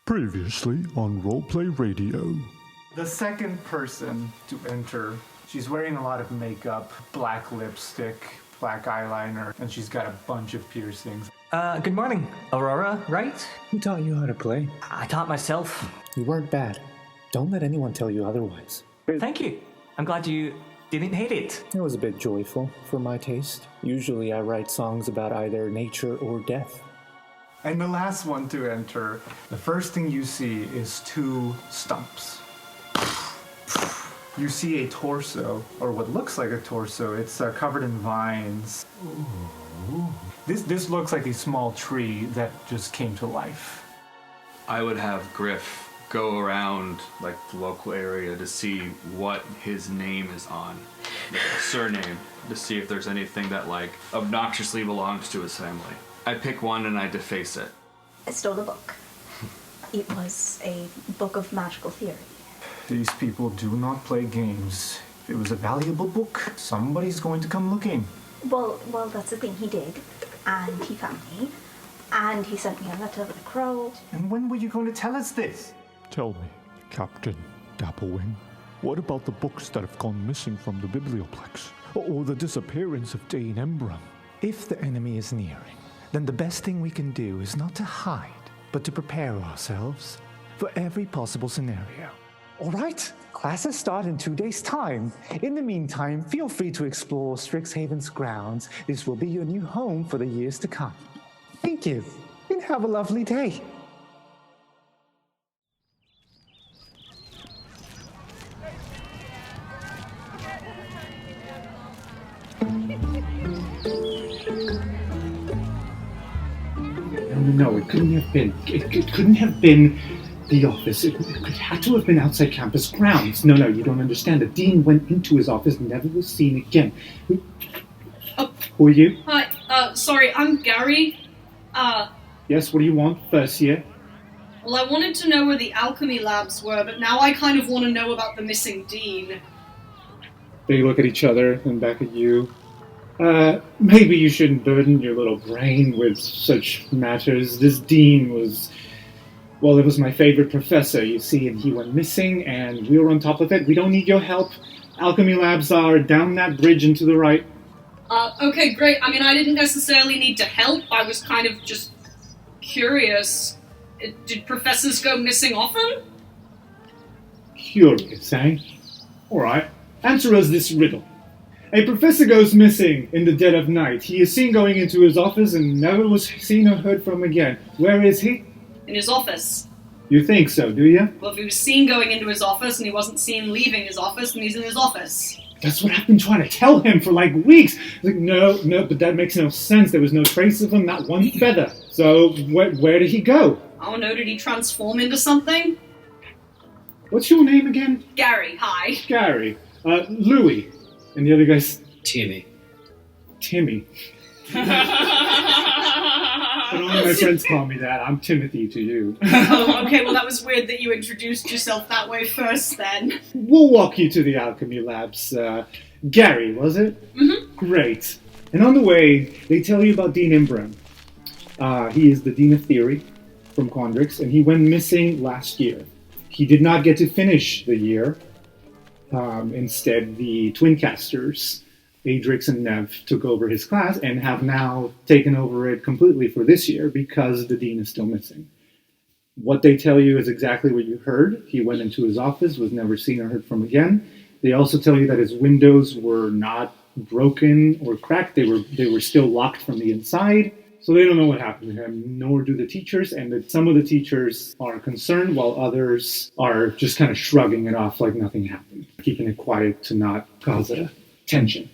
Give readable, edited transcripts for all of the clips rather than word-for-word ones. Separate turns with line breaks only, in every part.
Previously on Roleplay Radio.
The second person to enter, she's wearing a lot of makeup, black lipstick, black eyeliner, and she's got a bunch of piercings.
Good morning, Aurora, right?
Who taught you how to play?
I taught myself.
You weren't bad. Don't let anyone tell you otherwise.
Thank you. I'm glad you didn't hate it.
It was a bit joyful for my taste. Usually I write songs about either nature or death.
And the last one to enter, the first thing you see is two stumps. You see a torso, or what looks like a torso. It's covered in vines. Ooh. This looks like a small tree that just came to life.
I would have Griff go around like the local area to see what his name is on, like a surname, to see if there's anything that like obnoxiously belongs to his family. I pick one and I deface it.
I stole the book. It was a book of magical theory.
These people do not play games. If it was a valuable book, somebody's going to come looking.
Well, that's the thing. He did, and he found me, and he sent me a letter with a crow.
And when were you going to tell us this?
Tell me, Captain Dapplewing, what about the books that have gone missing from the Biblioplex? Or the disappearance of Dane Embrum?
If the enemy is nearing, then the best thing we can do is not to hide, but to prepare ourselves for every possible scenario. All right, classes start in 2 days' time. In the meantime, feel free to explore Strixhaven's grounds. This will be your new home for the years to come. Thank you, and have a lovely day.
No, it couldn't have been. It couldn't have been the office. It had to have been outside campus grounds. No, you don't understand. The dean went into his office and never was seen again. Who are you?
Hi, sorry, I'm Gary.
Yes, what do you want? First year?
Well, I wanted to know where the alchemy labs were, but now I kind of want to know about the missing dean.
They look at each other and back at you. Maybe you shouldn't burden your little brain with such matters. This dean was, well, it was my favorite professor, you see, and he went missing, and we were on top of it. We don't need your help. Alchemy labs are down that bridge and to the right.
Okay, great. I mean, I didn't necessarily need to help. I was kind of just curious. Did professors go missing often?
Curious, eh? Alright, answer us this riddle. A professor goes missing in the dead of night. He is seen going into his office and never was seen or heard from again. Where is he?
In his office.
You think so, do you?
Well, if he was seen going into his office and he wasn't seen leaving his office, then he's in his office.
That's what I've been trying to tell him for like weeks. Like, no, but that makes no sense. There was no trace of him, not one feather. So, where did he go?
I don't know, did he transform into something?
What's your name again?
Gary, hi.
Gary. Louis. And the other guy's...
Timmy.
But only my friends call me that. I'm Timothy to you.
Oh, okay, well that was weird that you introduced yourself that way first then.
We'll walk you to the alchemy labs. Gary, was it?
Mm-hmm.
Great. And on the way, they tell you about Dean Embrum. He is the Dean of Theory from Quandrix, and he went missing last year. He did not get to finish the year. Instead, the twin casters, Adrix and Nev, took over his class and have now taken over it completely for this year because the dean is still missing. What they tell you is exactly what you heard. He went into his office, was never seen or heard from again. They also tell you that his windows were not broken or cracked. They were still locked from the inside. So they don't know what happened to him, nor do the teachers, and that some of the teachers are concerned while others are just kind of shrugging it off like nothing happened, keeping it quiet to not cause a tension.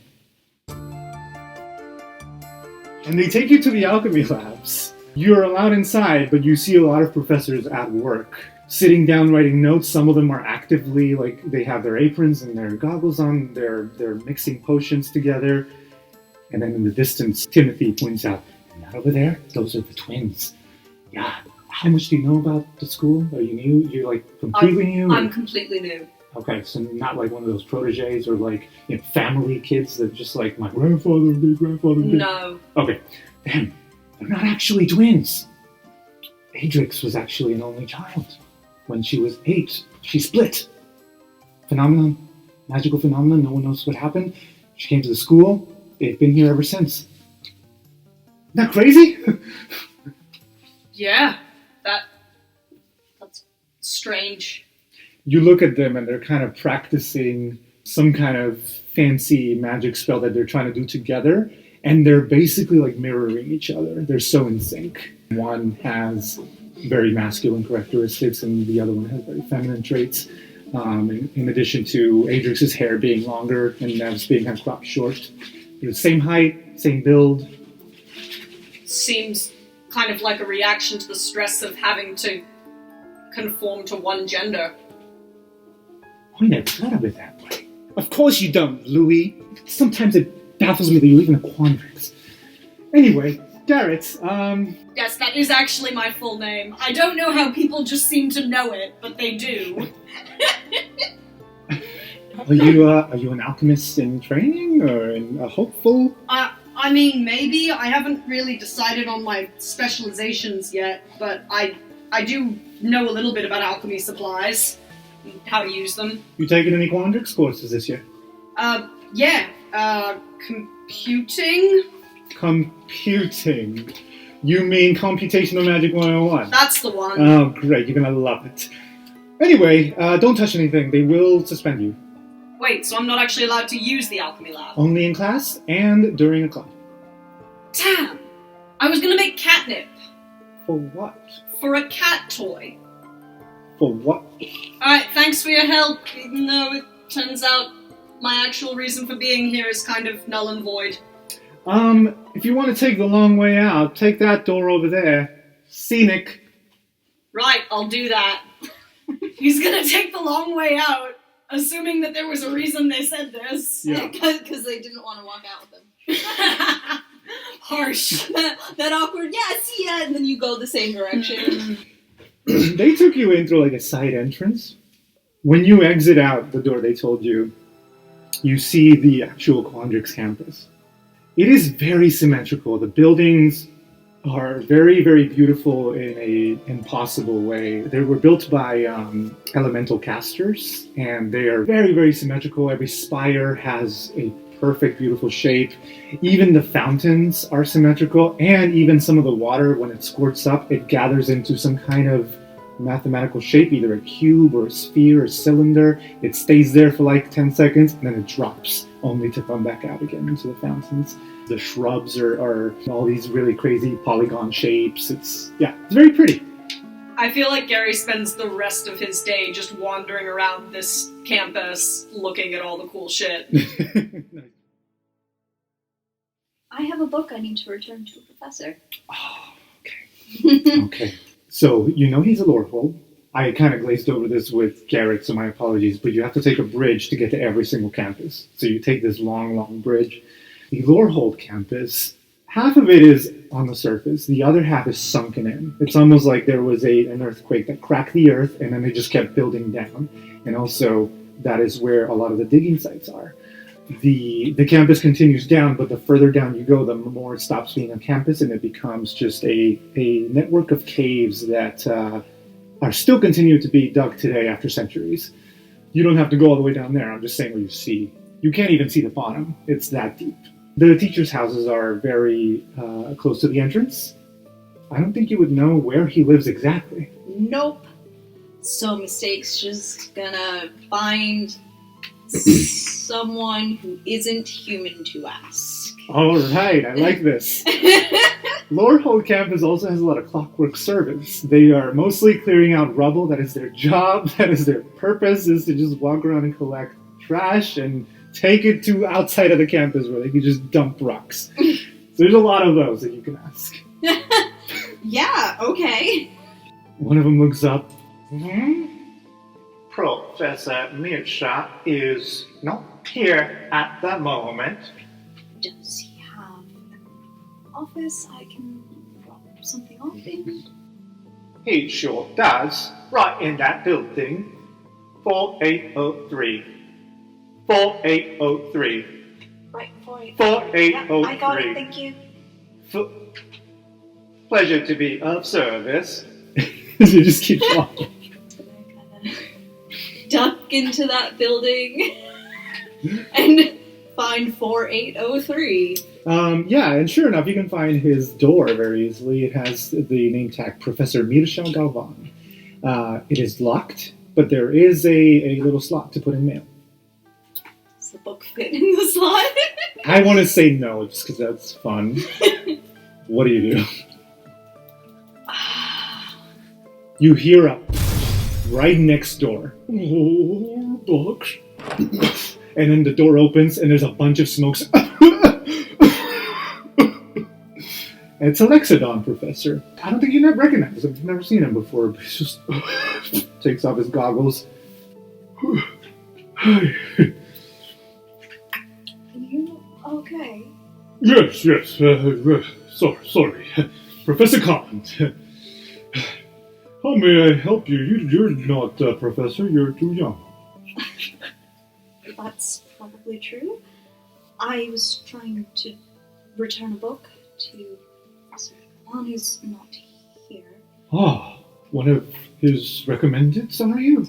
And they take you to the alchemy labs. You're allowed inside, but you see a lot of professors at work, sitting down writing notes. Some of them are actively, like, they have their aprons and their goggles on, they're mixing potions together. And then in the distance, Timothy points out, and that over there, those are the twins. Yeah, how much do you know about the school? Are you new? You're like completely new?
I'm completely new.
Okay, so not like one of those proteges or like, family kids that just like, my grandfather did.
No.
Okay, damn, they're not actually twins. Adrix was actually an only child. When she was 8, she split. Phenomenon, magical phenomenon, no one knows what happened. She came to the school. They've been here ever since. Isn't that crazy?
Yeah, that's strange.
You look at them and they're kind of practicing some kind of fancy magic spell that they're trying to do together, and they're basically like mirroring each other. They're so in sync. One has very masculine characteristics and the other one has very feminine traits. In addition to Adrix's hair being longer and Nev's being kind of cropped short. They're the same height, same build.
Seems kind of like a reaction to the stress of having to conform to one gender.
I never thought of it that way. Of course you don't, Louis. Sometimes it baffles me that you live in a quandrix. Anyway, Garrett,
Yes, that is actually my full name. I don't know how people just seem to know it, but they do.
Are you an alchemist in training or a hopeful?
I mean, maybe. I haven't really decided on my specializations yet, but I do know a little bit about alchemy supplies, and how to use them.
You taking any quandrix courses this year?
Yeah. Computing?
Computing. You mean Computational Magic 101?
That's the one.
Oh, great. You're going to love it. Anyway, don't touch anything. They will suspend you.
Wait, so I'm not actually allowed to use the alchemy lab?
Only in class and during a club.
Damn! I was gonna make catnip.
For what?
For a cat toy.
For what?
Alright, thanks for your help, even though it turns out my actual reason for being here is kind of null and void.
If you want to take the long way out, take that door over there. Scenic.
Right, I'll do that. He's gonna take the long way out, assuming that there was a reason they said this.
Yeah.
Because they didn't want to walk out with him.
Harsh.
that awkward, yeah, see ya, and then you go the same direction.
They took you in through like a side entrance. When you exit out the door they told you, you see the actual Quandrix campus. It is very symmetrical. The buildings are very, very beautiful in an impossible way. They were built by elemental casters, and they are very, very symmetrical. Every spire has a perfect, beautiful shape. Even the fountains are symmetrical, and even some of the water, when it squirts up, it gathers into some kind of mathematical shape, either a cube or a sphere or cylinder. It stays there for like 10 seconds, and then it drops, only to come back out again into the fountains. The shrubs are all these really crazy polygon shapes. It's very pretty.
I feel like Gary spends the rest of his day just wandering around this campus looking at all the cool shit.
I have a book I need to return to a professor.
Oh, okay. Okay. So, you know he's a Lorehold. I kind of glazed over this with Garrett, so my apologies, but you have to take a bridge to get to every single campus. So you take this long, long bridge. The Lorehold campus, half of it is on the surface, the other half is sunken in. It's almost like there was an earthquake that cracked the earth, and then they just kept building down. And also, that is where a lot of the digging sites are. The campus continues down, but the further down you go, the more it stops being a campus, and it becomes just a network of caves that are still continuing to be dug today after centuries. You don't have to go all the way down there. I'm just saying what you see. You can't even see the bottom. It's that deep. The teachers' houses are very close to the entrance. I don't think you would know where he lives exactly.
Nope. So Mistake's just gonna find someone who isn't human to ask.
All right, I like this. Lorehold campus also has a lot of clockwork servants. They are mostly clearing out rubble. That is their job. That is their purpose, is to just walk around and collect trash and take it to outside of the campus where they can just dump rocks. So there's a lot of those that you can ask.
Yeah, okay.
One of them looks up.
Professor Mishaps is not here at the moment.
Does he have an office I can drop something off in?
He sure does. Right in that building. 4803. 4803.
Right, 4803.
4803.
Yep, I got it, thank you.
Pleasure to be of service.
You just keep walking.
Duck into that building and find 4803.
Yeah, and sure enough, you can find his door very easily. It has the name tag Professor Mirsha Galvan. It is locked, but there is a little slot to put in mail.
Does the book fit in the slot?
I want to say no, just because that's fun. What do you do? You hear up right next door. Oh, books. And then the door opens, and there's a bunch of smokes. It's Alexodon, Professor. I don't think you recognize him. You've never seen him before. But he just takes off his goggles.
Are you okay?
Yes. Sorry. Professor Collins. How may I help you? You're not a professor. You're too young.
That's probably true. I was trying to return a book to one who's not here.
Ah, one of his recommendeds, are you?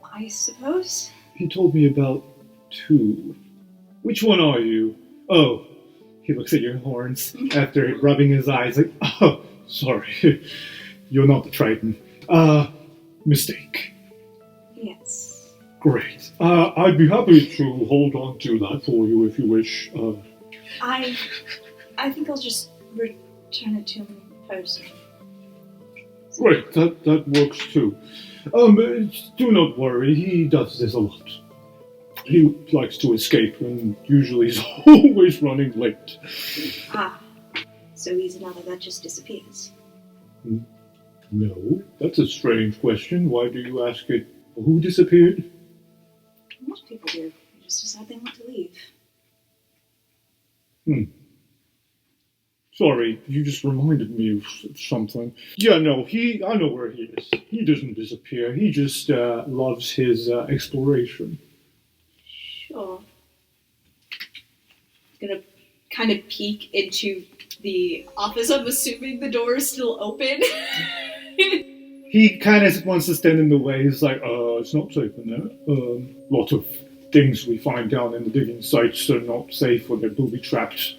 I suppose.
He told me about 2. Which one are you? Oh,
He looks at your horns after rubbing his eyes like, oh, sorry. You're not the Triton. Mistake.
Yes.
Great. I'd be happy to hold on to that for you if you wish.
I think I'll just return it to him in person.
Great, that works too. Do not worry, he does this a lot. He likes to escape and usually is always running late.
Ah, so he's another that just disappears.
No, that's a strange question. Why do you ask it? Who disappeared?
Most people do. They just decide they want to leave.
Sorry, you just reminded me of something. Yeah, no, I know where he is. He doesn't disappear. He just loves his exploration.
Sure. Gonna kind of peek into the office. I'm assuming the door is still open.
He kind of wants to stand in the way. He's like,
It's not safe in there. Lot of things we find down in the digging sites are not safe or they're booby-trapped.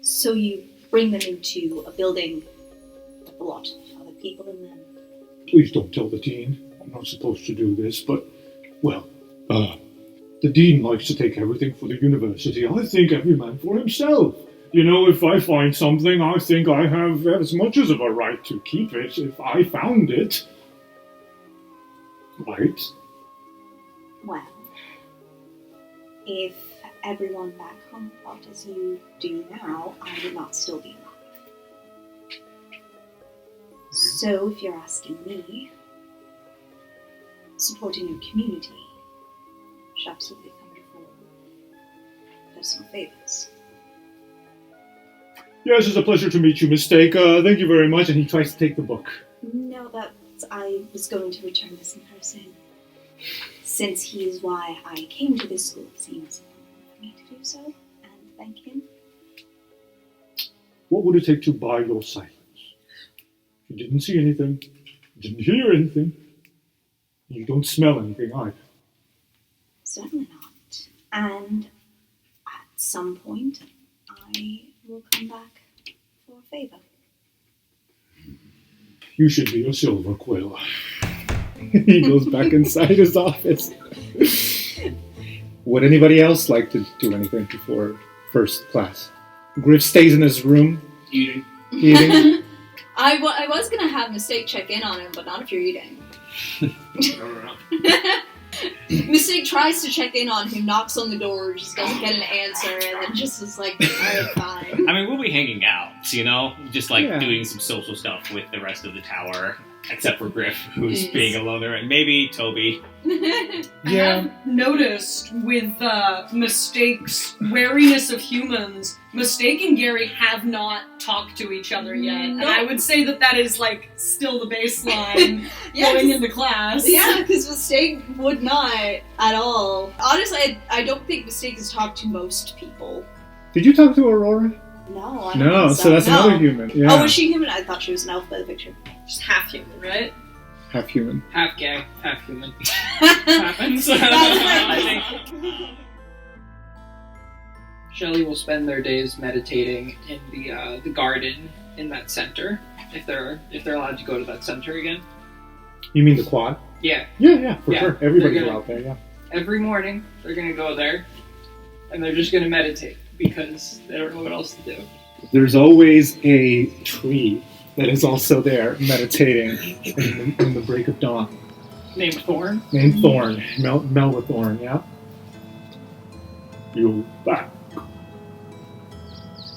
So you bring them into a building with a lot of other people in them.
Please don't tell the dean. I'm not supposed to do this, but, well, the dean likes to take everything for the university. I think every man for himself. You know, if I find something, I think I have as much as of a right to keep it if I found it. Right?
Well, if everyone back home felt as you do now, I would not still be alive. So, if you're asking me, supporting your community should absolutely come before personal favors.
Yes, it's a pleasure to meet you, Mistake. Thank you very much. And he tries to take the book.
No, I was going to return this in person. Since he is why I came to this school, it seems important for me to do so, and thank him.
What would it take to buy your silence? You didn't see anything. You didn't hear anything. You don't smell anything either.
Certainly not. And at some point, I will come back for a favor.
You should be a silver quill.
he goes back inside his office. Would anybody else like to do anything before first class? Griff stays in his room.
Eating.
I was going to have Mistake check in on him, but not if you're eating. Mistake tries to check in on him, knocks on the door, just doesn't get an answer, and then just is like, alright, fine.
I mean, we'll be hanging out, you know? Just doing some social stuff with the rest of the tower. Except for Griff, who's being alone there, and maybe Toby.
I have noticed with Mistake's wariness of humans, Mistake and Gary have not talked to each other yet. And I would say that is, still the baseline going into class.
Yeah, because Mistake would not at all. Honestly, I don't think Mistake has talked to most people.
Did you talk to Aurora?
No, I don't think
so that's another human. Yeah.
Oh, was she human? I thought she was an elf by the picture.
Just half human, right?
Half human.
Half gay, half human. Happens. I think Shelley will spend their days meditating in the garden in that center, if they're allowed to go to that center again.
You mean the quad?
Yeah.
Yeah, for sure. Everybody's out there, yeah.
Every morning, they're gonna go there, and they're just gonna meditate, because they don't know what else to do.
There's always a tree that is also there meditating in the break of dawn.
Named Thorn?
Named Thorn. Melba Thorn, yeah. You're back.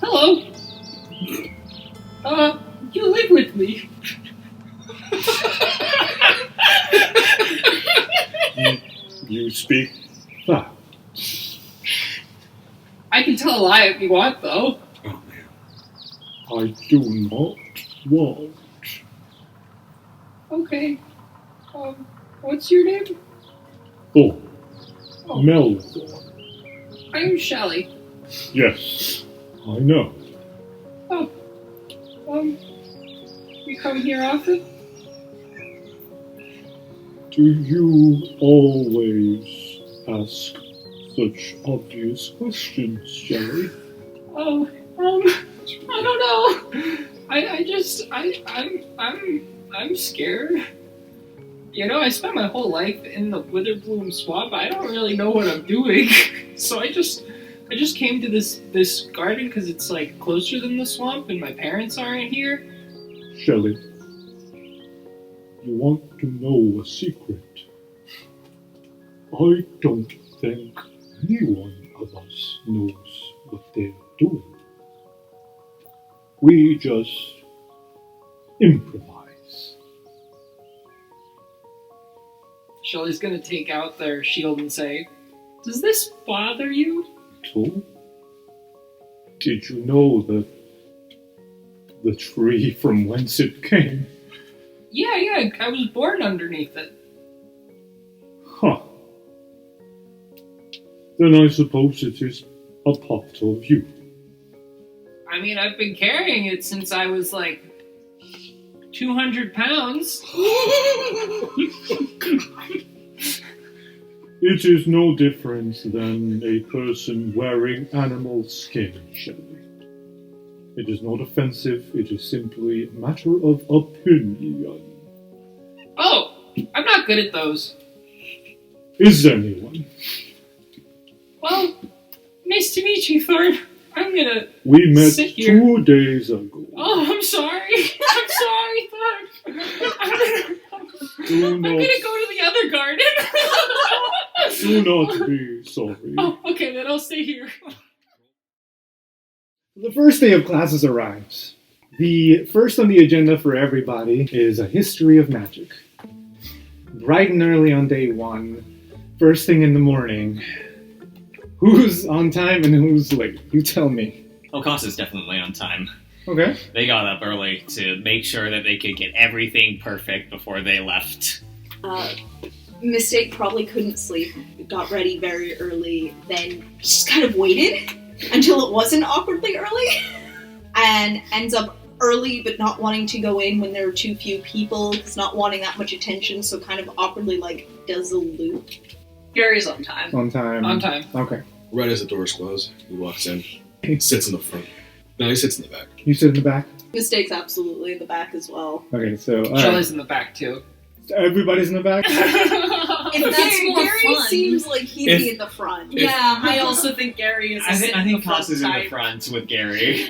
Hello. You live with me.
You speak that.
I can tell a lie if you want, though.
I do not want.
Okay. What's your name?
Oh,
Oh.
Melba.
I'm Shelley.
Yes, I know.
Oh. You come here often?
Do you always ask such obvious questions, Shelley?
Oh, I don't know. I'm scared. You know, I spent my whole life in the Witherbloom swamp. I don't really know what I'm doing. So I just came to this garden because it's like closer than the swamp and my parents aren't here.
Shelley, you want to know a secret? I don't think any one of us knows what they're doing. We just improvise.
Shelley's gonna take out their shield and say, "Does this bother you?"
So, did you know that the tree from whence it came?
Yeah, I was born underneath it.
Huh. Then I suppose it is a part of you.
I mean, I've been carrying it since I was like 200 pounds.
It is no different than a person wearing animal skin, Shelley. It is not offensive, it is simply a matter of opinion.
Oh, I'm not good at those.
Is anyone?
Well, nice to meet you, Thorn. I'm gonna
We met
sit here.
2 days ago.
Oh, I'm sorry. I'm sorry, Thorn.
Do
I'm gonna go to the other garden.
Do not be sorry.
Oh, okay, then I'll stay here.
The first day of classes arrives. The first on the agenda for everybody is a history of magic. Bright and early on day one, first thing in the morning. Who's on time and who's late? You tell me.
Okasa's definitely on time.
Okay.
They got up early to make sure that they could get everything perfect before they left.
Mistake probably couldn't sleep, got ready very early, then just kind of waited until it wasn't awkwardly early, and ends up early but not wanting to go in when there are too few people, because not wanting that much attention, so kind of awkwardly does a loop.
Gary's on time.
On time.
On time.
Okay.
Right as the doors close, he walks in. He sits in the front. No, he sits in the back.
You sit in the back?
Mistake's absolutely in the back as well.
Okay, so...
Shelley's in the back, too.
Everybody's in the back?
If that's more Gary
fun.
seems like he'd be in the front.
Yeah, I also think Gary is
I think
Okasa's
in the front with Gary.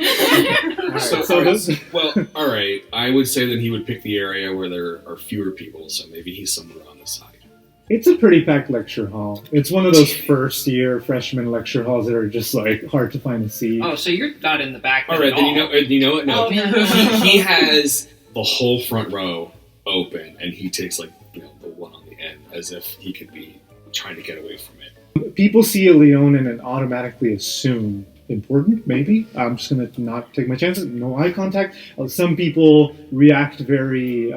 All right. I would say that he would pick the area where there are fewer people, so maybe he's somewhere on the side.
It's a pretty packed lecture hall. It's one of those first-year freshman lecture halls that are just, hard to find a seat.
Oh, so you're not in the back
All right,
at
then
all.
you know what? No.
Oh, no.
He has the whole front row open, and he takes, the one on the end, as if he could be trying to get away from it.
People see a Leonin and automatically assume important, maybe. I'm just going to not take my chances. No eye contact. Some people react very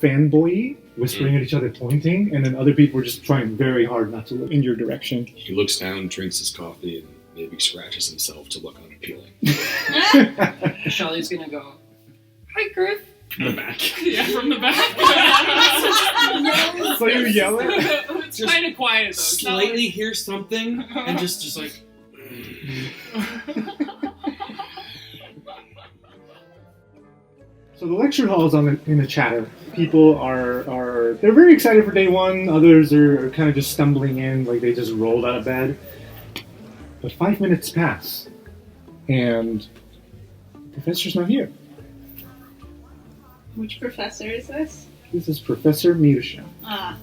fanboy-y, whispering at each other, pointing, and then other people are just trying very hard not to look in your direction.
He looks down, drinks his coffee, and maybe scratches himself to look unappealing.
Shelley's gonna go, "Hi, Griff.
From the back.
Yeah, from the back.
So you yell it?
It's kind of quiet though. It's not
Slightly hear something and just like.
So the lecture hall is in a chatter. People are they're very excited for day one. Others are kind of just stumbling in, like they just rolled out of bed. But 5 minutes pass, and the professor's not here.
Which professor is this?
This is Professor Metershaw.
Ah.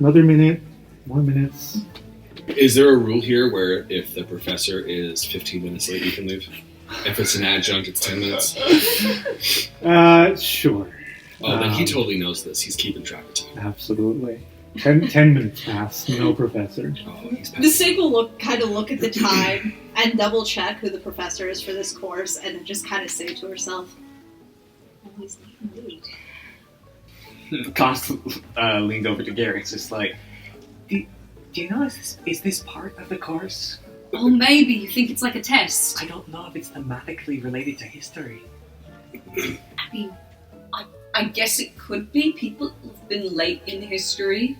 Another minute, more minutes.
Is there a rule here where if the professor is 15 minutes late, you can leave? If it's an adjunct, it's 10 minutes?
Sure.
Oh, then he totally knows this. He's keeping track of time.
Absolutely. 10 minutes pass, no professor.
Mistake will look at the time and double check who the professor is for this course, and then just kind of say to herself, "Oh, he's late."
Const leaned over to Gary. It's just like, do you know is this part of the course?
Oh, maybe you think it's like a test.
I don't know if it's thematically related to history.
I mean, I guess it could be. People have been late in history.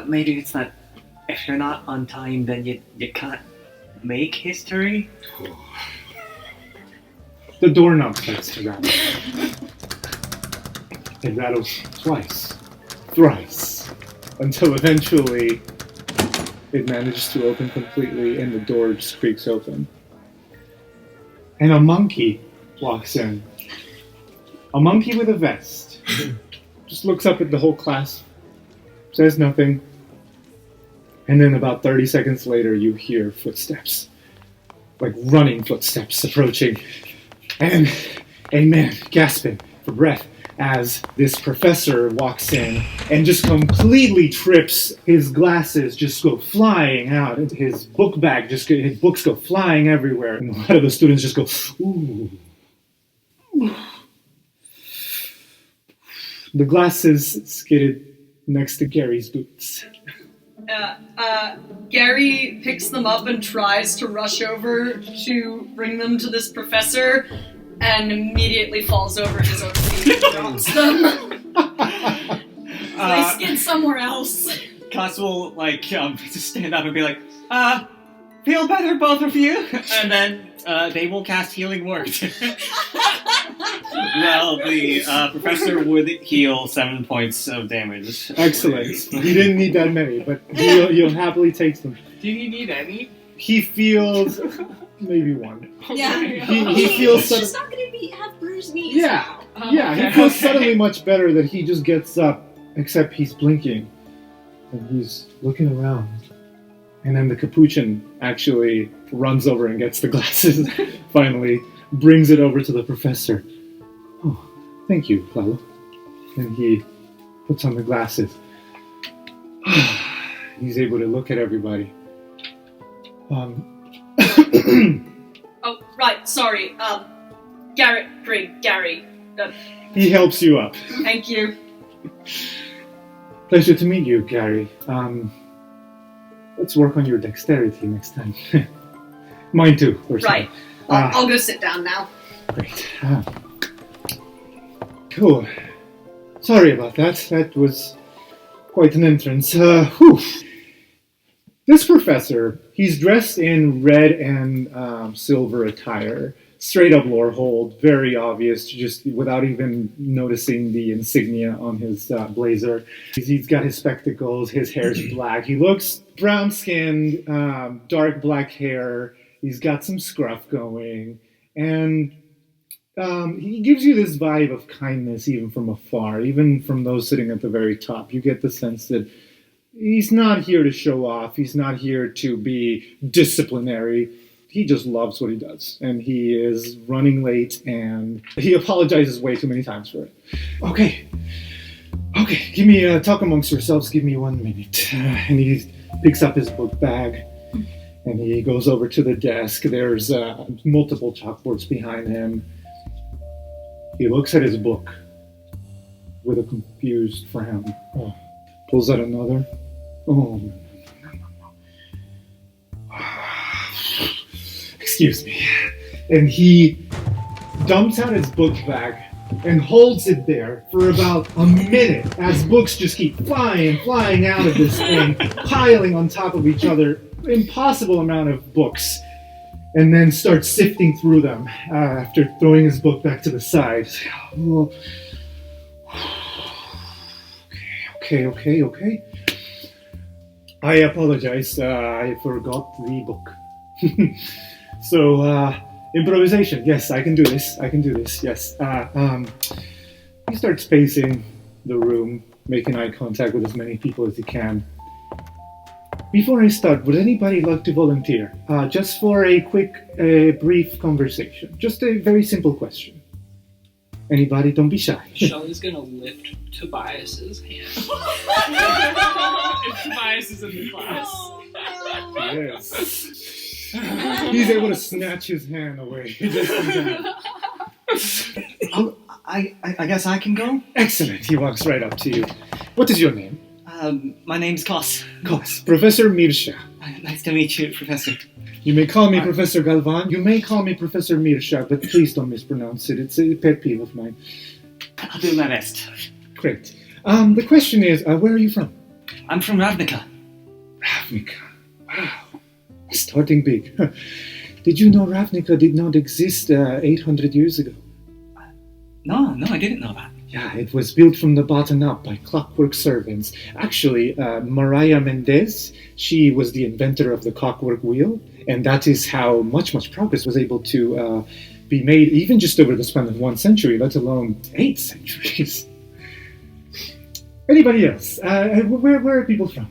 Maybe it's not. If you're not on time, then you can't make history.
The doorknob starts to rattle. It rattles twice, thrice, until eventually it manages to open completely and the door just creaks open. And a monkey walks in. A monkey with a vest. Just looks up at the whole class, says nothing, and then about 30 seconds later you hear footsteps. Like running footsteps approaching. And a man gasping for breath as this professor walks in and just completely trips. His glasses just go flying out. His book bag his books go flying everywhere. And a lot of the students just go, ooh. The glasses skidded next to Gary's boots.
Gary picks them up and tries to rush over to bring them to this professor, and immediately falls over his own feet and drops them. They skid somewhere else.
Class will just stand up and be like, feel better, both of you, and then they will cast healing word. Well, the professor would heal 7 points of damage.
Excellent. He didn't need that many, but he'll happily take them.
Do you need any?
He feels maybe one.
Yeah.
He feels
He's just not going to have bruised knees.
Yeah.
now.
Yeah, he feels suddenly much better that he just gets up, except he's blinking. And he's looking around. And then the capuchin actually runs over and gets the glasses, finally, brings it over to the professor. Oh, thank you, Clello. And he puts on the glasses. He's able to look at everybody.
Oh, right, sorry. Gary.
He helps you up.
Thank you.
Pleasure to meet you, Gary. Let's work on your dexterity next time. Mine too.
Right. I'll go sit down now.
Great. Cool. Sorry about that. That was quite an entrance. This professor, he's dressed in red and silver attire. Straight up lore hold, very obvious, just without even noticing the insignia on his blazer. He's got his spectacles, his hair's black. He looks brown-skinned, dark black hair. He's got some scruff going, and he gives you this vibe of kindness even from afar, even from those sitting at the very top. You get the sense that he's not here to show off. He's not here to be disciplinary. He just loves what he does, and he is running late, and he apologizes way too many times for it. Okay, give me, talk amongst yourselves, give me 1 minute. And he picks up his book bag, and he goes over to the desk. There's multiple chalkboards behind him. He looks at his book with a confused frown. Pulls out another. Oh, no. Excuse me. And he dumps out his book bag and holds it there for about a minute as books just keep flying out of this thing, piling on top of each other, impossible amount of books, and then starts sifting through them after throwing his book back to the side. Oh. Okay. I apologize, I forgot the book. So, improvisation. Yes, I can do this. Yes. He starts pacing the room, making eye contact with as many people as he can. Before I start, would anybody like to volunteer? Just for a quick, brief conversation. Just a very simple question. Anybody? Don't be shy.
Shelly's gonna lift Tobias's hand. If Tobias is in the class.
Yes. He's able to snatch his hand away.
I guess I can go?
Excellent. He walks right up to you. What is your name?
My name's Kos.
Kos. Professor Mirsha.
Nice to meet you, Professor.
You may call me Professor Galvan. You may call me Professor Mirsha, but please don't mispronounce it. It's a pet peeve of mine.
I'll do my best.
Great. The question is, where are you from?
I'm from Ravnica.
Ravnica. Wow. Starting big. Did you know Ravnica did not exist 800 years ago?
No, I didn't know that.
Yeah, it was built from the bottom up by clockwork servants. Actually, Mariah Mendez, she was the inventor of the clockwork wheel, and that is how much progress was able to be made even just over the span of 1 century, let alone 8 centuries. Anybody else? Where are people from?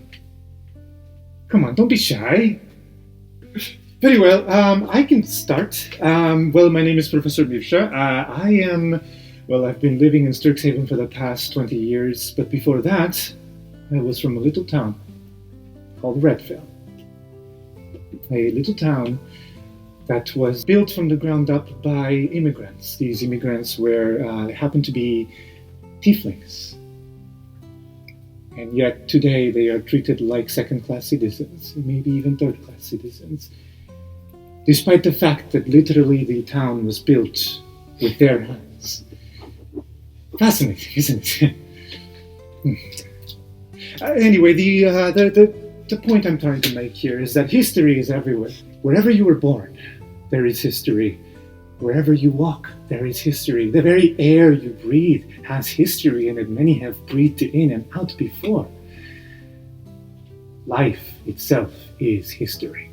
Come on, don't be shy. Very well, I can start. Well, my name is Professor Mirsha. I've been living in Strixhaven for the past 20 years, but before that, I was from a little town called Redfell. A little town that was built from the ground up by immigrants. These immigrants happened to be tieflings. And yet today they are treated like second-class citizens, maybe even third-class citizens. Despite the fact that literally the town was built with their hands. Fascinating, isn't it? Anyway, the point I'm trying to make here is that history is everywhere. Wherever you were born, there is history. Wherever you walk, there is history. The very air you breathe has history in it. Many have breathed it in and out before. Life itself is history.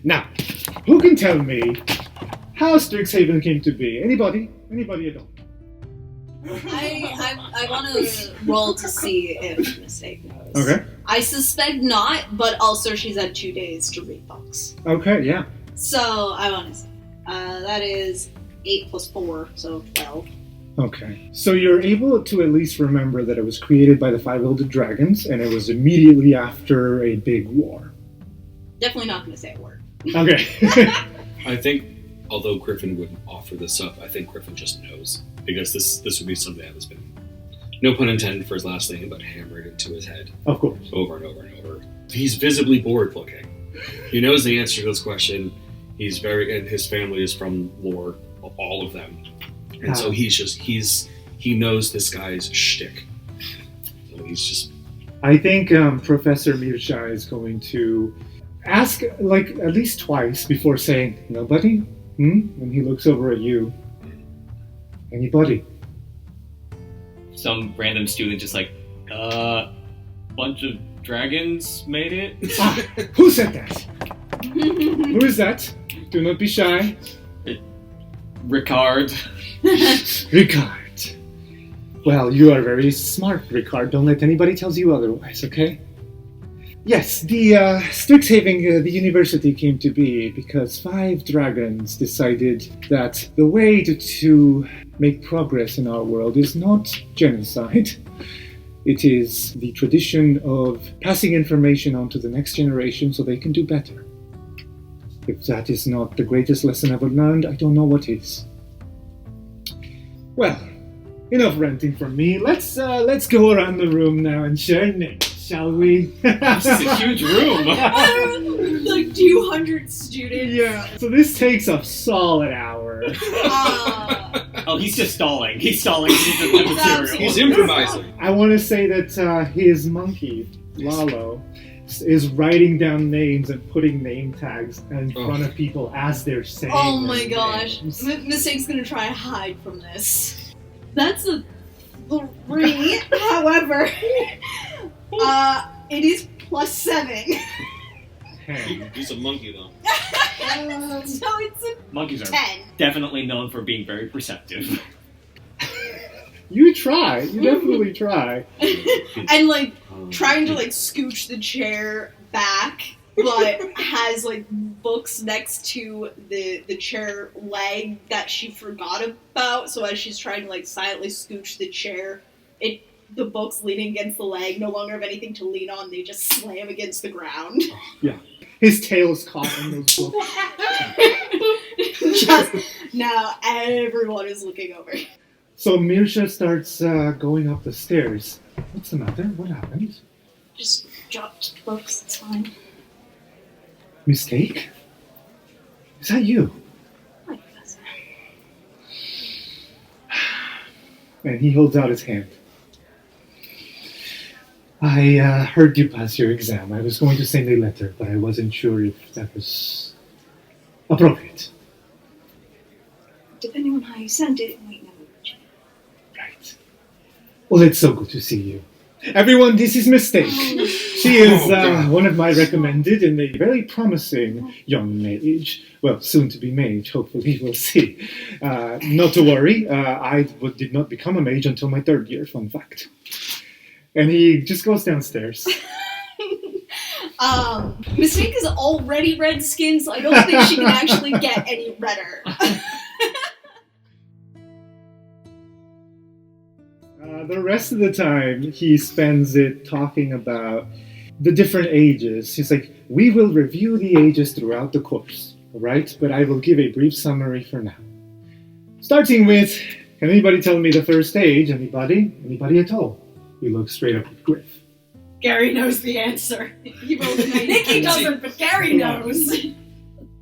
Now, who can tell me how Strixhaven came to be? Anybody? Anybody at all?
I want to roll to see if Mistake knows.
Okay.
I suspect not, but also she's had 2 days to read books.
Okay, yeah.
So I want to say that is 8 plus 4, so 12.
Okay. So you're able to at least remember that it was created by the 5 Elder Dragons, and it was immediately after a big war.
Definitely not going to say a word.
Okay.
I think, although Griffin wouldn't offer this up, I think Griffin just knows. Because this would be something that has been, no pun intended for his last name, but hammered into his head.
Of course.
Over and over and over. He's visibly bored looking. He knows the answer to this question. And his family is from lore, all of them. And so he knows this guy's shtick. So he's just...
I think Professor Mirsha is going to ask, at least twice before saying, nobody? When he looks over at you. Anybody?
Some random student just bunch of dragons made it?
Who said that? Who is that? Do not be shy.
Ricard.
Ricard. Well, you are very smart, Ricard. Don't let anybody tell you otherwise, okay? Yes, the Strixhaven, the university came to be because 5 dragons decided that the way to make progress in our world is not genocide. It is the tradition of passing information on to the next generation so they can do better. If that is not the greatest lesson ever learned, I don't know what is. Well, enough ranting from me. Let's go around the room now and share names, shall we?
This is a huge room.
200 students.
Yeah. So this takes a solid hour.
Oh, he's just stalling. He's stalling the material.
He's improvising.
I want to say that his monkey, Lalo, is writing down names and putting name tags in front of people as they're saying
Oh my
their
gosh.
names.
Mistake's gonna try and hide from this. That's a 3, however. It is +7.
He's a monkey, though.
So it's a
Monkeys are
10.
definitely known for being very perceptive.
You try. You definitely try.
And like trying to like scooch the chair back, but has like books next to the chair leg that she forgot about. So as she's trying to like silently scooch the chair, the books leaning against the leg no longer have anything to lean on. They just slam against the ground.
Yeah. His tail's caught in those books.
Just now everyone is looking over.
So Mirsha starts going up the stairs. What's the matter? What happened?
Just dropped the books, it's fine.
Mistake? Is that you?
My professor.
And he holds out his hand. I heard you pass your exam. I was going to send a letter, but I wasn't sure if that was appropriate.
Depending on how you sent it might never reach.
Right. Well, it's so good to see you. Everyone, this is Mistake. She is one of my recommended and a very promising young mage. Well, soon to be mage, hopefully, we'll see. Not to worry, I did not become a mage until my 3rd year, fun fact. And he just goes downstairs.
Mistake is already red skinned, so I don't think she can actually get any redder.
The rest of the time, he spends it talking about the different ages. He's like, we will review the ages throughout the course, all right? But I will give a brief summary for now. Starting with, can anybody tell me the first age? Anybody? Anybody at all? He looks straight up at Griff.
Gary knows the answer. He rolled a 19. Nikki doesn't, but Gary knows.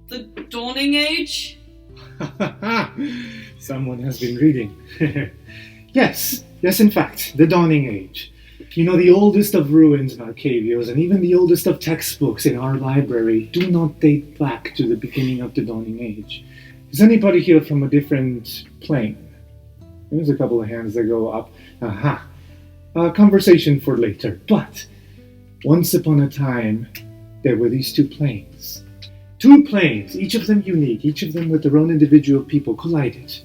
The dawning age?
Someone has been reading. Yes, in fact, the Dawning Age. You know, the oldest of ruins in Arcadios, and even the oldest of textbooks in our library, do not date back to the beginning of the Dawning Age. Is anybody here from a different plane? There's a couple of hands that go up. Aha. Conversation for later. But once upon a time, there were these 2 planes. 2 planes, each of them unique, each of them with their own individual people, collided.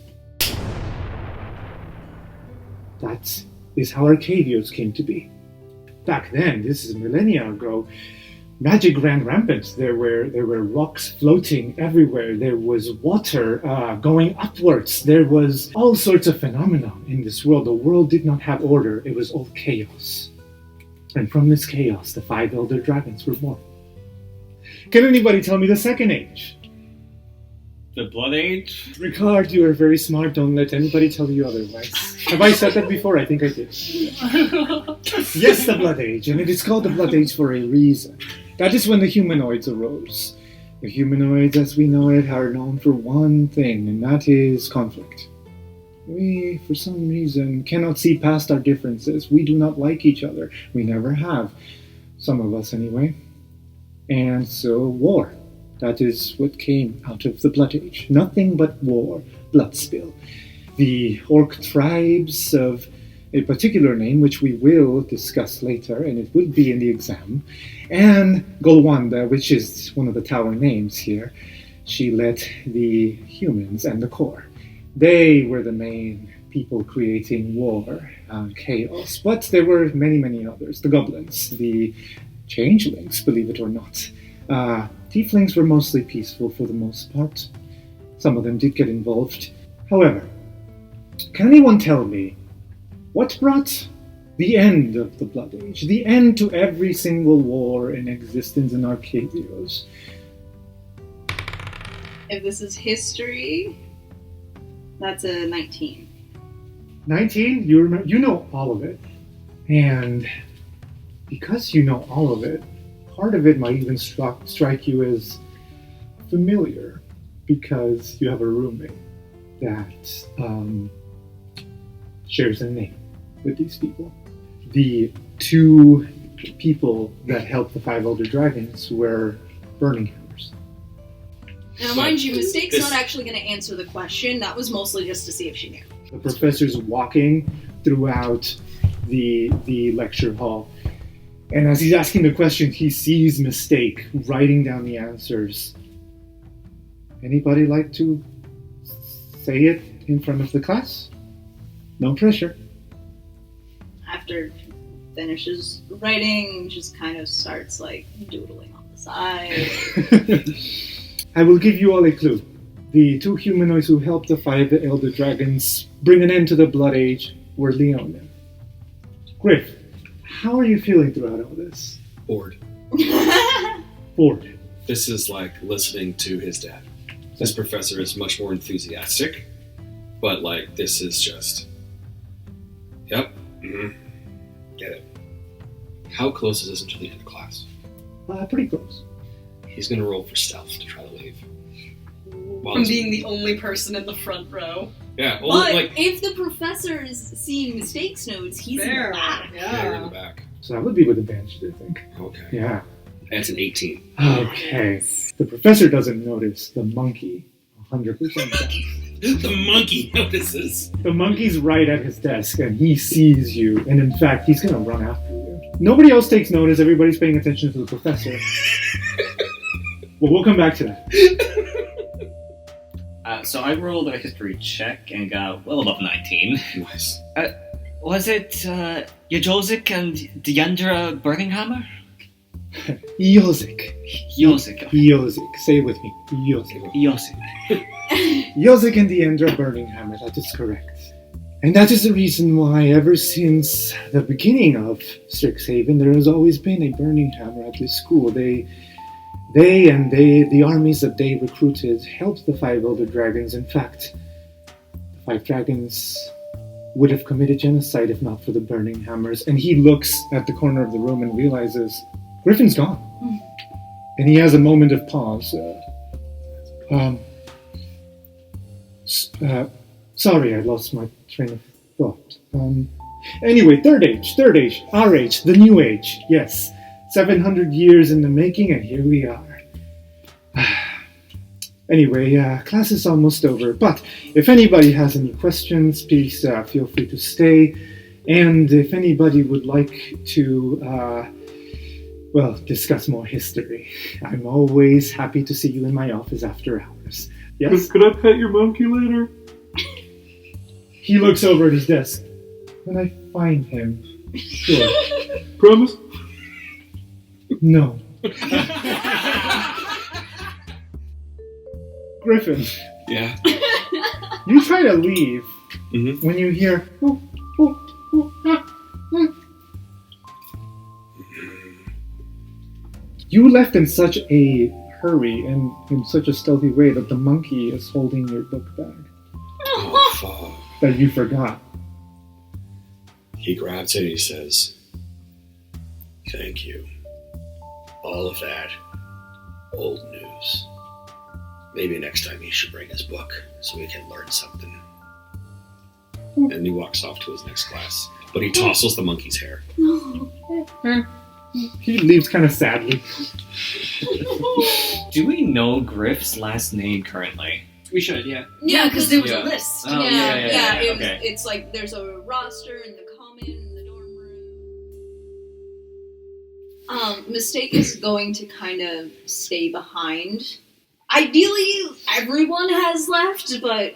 That is how Arcadios came to be. Back then, this is millennia ago, magic ran rampant. There were rocks floating everywhere. There was water going upwards. There was all sorts of phenomena in this world. The world did not have order. It was all chaos. And from this chaos, the 5 elder dragons were born. Can anybody tell me the second age?
The Blood Age?
Ricard, you are very smart. Don't let anybody tell you otherwise. Have I said that before? I think I did. Yes, the Blood Age, and it is called the Blood Age for a reason. That is when the humanoids arose. The humanoids, as we know it, are known for one thing, and that is conflict. We, for some reason, cannot see past our differences. We do not like each other. We never have. Some of us, anyway. And so, war. That is what came out of the Blood Age. Nothing but war, blood spill. The orc tribes of a particular name, which we will discuss later, and it will be in the exam, and Golwanda, which is one of the tower names here. She led the humans and the core. They were the main people creating war, chaos, but there were many, many others. The goblins, the changelings, believe it or not. Tieflings were mostly peaceful for the most part. Some of them did get involved. However, can anyone tell me what brought the end of the Blood Age, the end to every single war in existence in Arcadios?
If this is history, that's a 19.
19? You know all of it. And because you know all of it, part of it might even strike you as familiar because you have a roommate. that shares a name with these people. The two people that helped the 5 Elder Dragons were burning hammers.
Now, mind you, Mistake's not actually going to answer the question. That was mostly just to see if she knew.
The professor's walking throughout the lecture hall, and as he's asking the question, he sees Mistake writing down the answers. Anybody like to say it in front of the class? No pressure.
After finishes writing, just kind of starts like doodling on the side.
I will give you all a clue. The 2 humanoids who helped the 5 Elder Dragons bring an end to the Blood Age were Leona. Griff, how are you feeling throughout all this?
Bored.
Bored.
This is like listening to his dad. This professor is much more enthusiastic, but like this is just, yep, get it. How close is this until the end of class?
Pretty close.
He's gonna roll for stealth to try to leave.
From being the only person in the front row.
Yeah,
but if the professor is seeing Mistake's notes, he's in the back.
Yeah, in the back.
So that would be with advantage, I think.
Okay.
Yeah.
That's an 18.
Okay. The professor doesn't notice. The monkey, 100% does.
The monkey notices. The
monkey's right at his desk, and he sees you, and in fact, he's going to run after you. Nobody else takes notice. Everybody's paying attention to the professor. Well, we'll come back to that.
So I rolled a history check and got well above 19.
Nice.
Was it Yajozik and Deandra Birminghammer?
Yozik.
Yozik.
Yozik. Say it with me. Yozik.
Yozik.
Yozik and Deandra Birminghammer. That is correct. And that is the reason why ever since the beginning of Strixhaven, there has always been a burning hammer at this school. The armies that they recruited helped the 5 Elder Dragons. In fact, the 5 dragons would have committed genocide if not for the burning hammers. And he looks at the corner of the room and realizes Griffin's gone. And he has a moment of pause. Sorry, I lost my train of thought. Anyway, third age, our age, the new age, yes. 700 years in the making, and here we are. Anyway, class is almost over, but if anybody has any questions, please feel free to stay. And if anybody would like to, discuss more history, I'm always happy to see you in my office after hours. Yes?
Could I pet your monkey later?
He looks over at his desk. When I find him, sure.
Promise?
No. Griffin.
Yeah.
You try to leave when you hear. You left in such a hurry and in such a stealthy way that the monkey is holding your book bag.
Oh, fuck.
That you forgot.
He grabs it and he says, "Thank you. All of that old news. Maybe next time he should bring his book so we can learn something." And he walks off to his next class. But he tousles the monkey's hair.
He leaves kind of sadly.
Do we know Griff's last name currently?
We should, yeah.
Yeah, because there was a list.
Oh, yeah.
It's like there's a roster in the common, in the dorm room. Mistake is going to kind of stay behind. Ideally, everyone has left, but,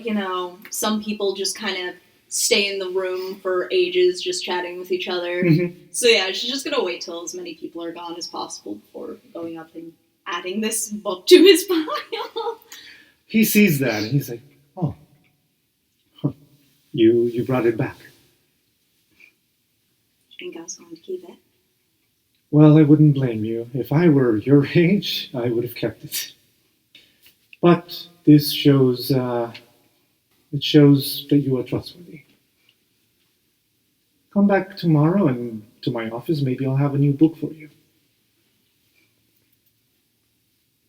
some people just kind of stay in the room for ages just chatting with each other. So yeah, she's just going to wait till as many people are gone as possible before going up and adding this book to his pile.
He sees that and he's like, "Oh, you brought it back."
You think I was going to keep it?
Well, I wouldn't blame you. If I were your age, I would have kept it. But this shows, it shows that you are trustworthy. Come back tomorrow and to my office. Maybe I'll have a new book for you.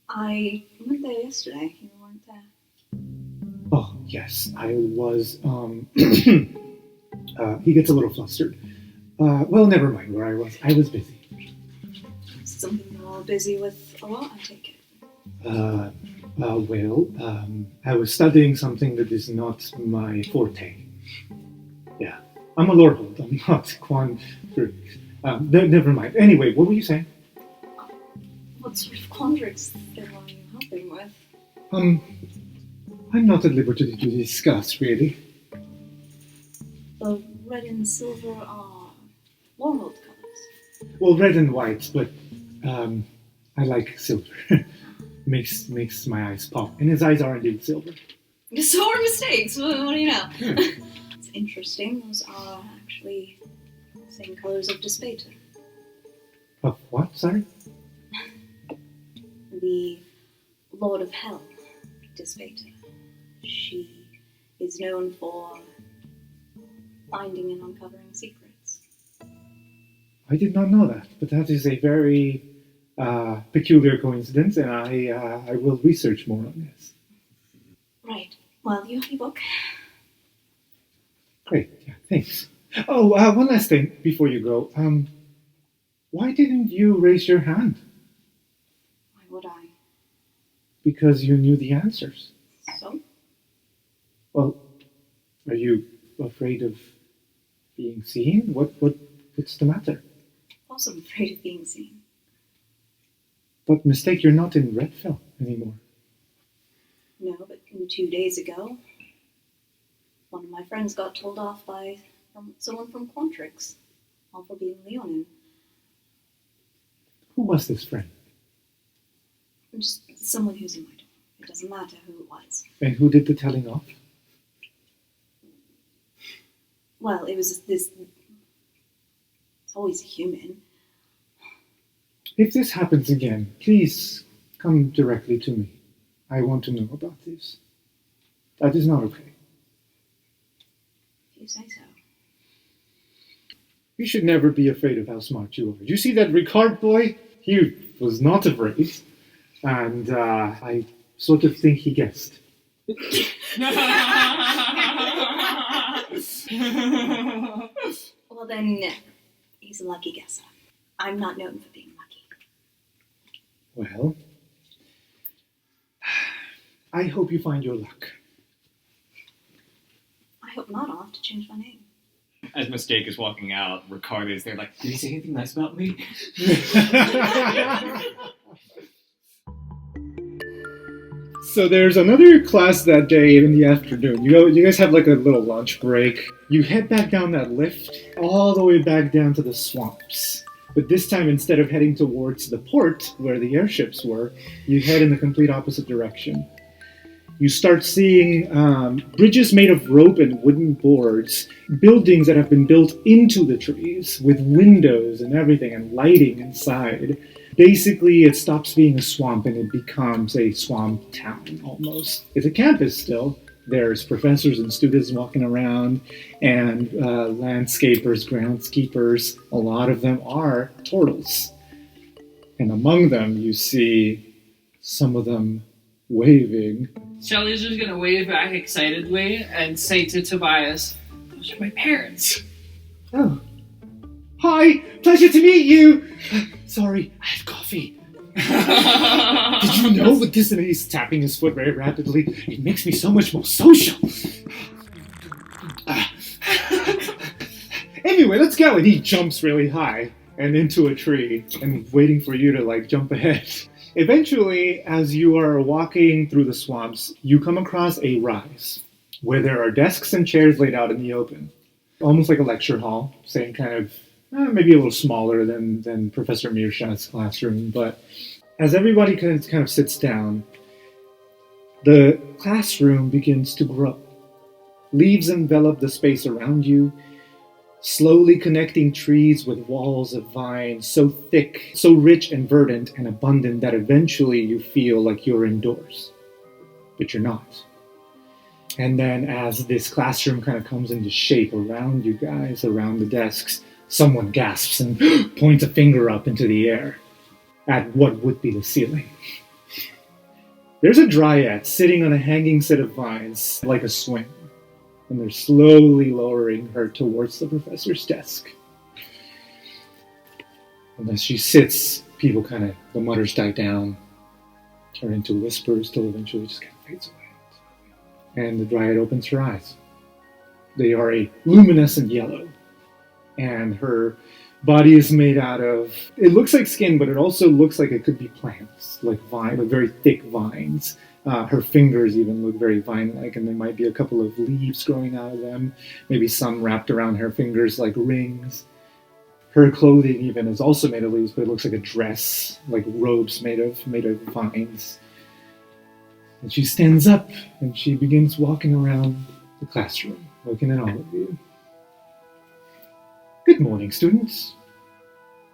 I went there yesterday. You weren't there.
Oh, yes, I was, he gets a little flustered. Well, never mind where I was. I was busy.
Something you're all busy with a lot, I take it.
I was studying something that is not my forte. Yeah, I'm a Lordhold. I'm not never mind. Anyway, what were you saying?
What sort of quandrix are you helping with?
I'm not at liberty to discuss, really.
The red and silver are Lordhold colors.
Well, red and white, but I like silver. makes my eyes pop. And his eyes are indeed silver.
So are mistakes. What do you know? It's interesting. Those are actually the same colors of Despater.
Of what, sorry?
The Lord of Hell, Despater. She is known for finding and uncovering secrets.
I did not know that, but that is a very peculiar coincidence, and I will research more on this.
Right. Well, you have your book.
Great, yeah, thanks. Oh, one last thing before you go. Why didn't you raise your hand?
Why would I?
Because you knew the answers.
So?
Well, are you afraid of being seen? What's the matter?
Also afraid of being seen.
But mistake, you're not in Redfell anymore.
No, but 2 days ago, one of my friends got told off by someone from Quantrix, all for being Leonin.
Who was this friend?
Just someone who's in my door. It doesn't matter who it was.
And who did the telling off?
Well, it was this... It's always a human.
If this happens again, please come directly to me. I want to know about this. That is not okay.
If you say so.
You should never be afraid of how smart you are. You see that Ricard boy? He was not afraid. And I sort of think he guessed.
Well then, he's a lucky guesser. I'm not known for being lucky.
Well, I hope you find your luck.
I hope not. I'll have to change my name.
As Mistake is walking out, Ricard is there like, did he say anything nice about me?
So there's another class that day in the afternoon. You guys have like a little lunch break. You head back down that lift, all the way back down to the swamps. But this time, instead of heading towards the port, where the airships were, you head in the complete opposite direction. You start seeing bridges made of rope and wooden boards, buildings that have been built into the trees, with windows and everything, and lighting inside. Basically, it stops being a swamp and it becomes a swamp town, almost. It's a campus still. There's professors and students walking around, and landscapers, groundskeepers. A lot of them are turtles. And among them, you see some of them waving.
Shelly's just gonna wave back excitedly and say to Tobias, "Those are my parents."
Oh. Hi! Pleasure to meet you! Sorry, I had coffee. Did you know with this? And he's tapping his foot very rapidly. It makes me so much more social. Anyway, let's go. And he jumps really high and into a tree and waiting for you to like jump ahead. Eventually, as you are walking through the swamps, you come across a rise where there are desks and chairs laid out in the open. Almost like a lecture hall, same kind of, maybe a little smaller than Professor Meerschatz's classroom, but as everybody kind of sits down, the classroom begins to grow. Leaves envelop the space around you, slowly connecting trees with walls of vines so thick, so rich and verdant and abundant that eventually you feel like you're indoors. But you're not. And then as this classroom kind of comes into shape around you guys, around the desks, someone gasps and points a finger up into the air at what would be the ceiling. There's a dryad sitting on a hanging set of vines like a swing, and they're slowly lowering her towards the professor's desk. And as she sits, the mutters die down, turn into whispers till eventually just kind of fades away. And the dryad opens her eyes. They are a luminescent yellow, and her body is made out of, it looks like skin, but it also looks like it could be plants, like very thick vines. Her fingers even look very vine-like, and there might be a couple of leaves growing out of them, maybe some wrapped around her fingers like rings. Her clothing even is also made of leaves, but it looks like a dress, like robes made of vines. And she stands up, and she begins walking around the classroom, looking at all of you. Good morning, students.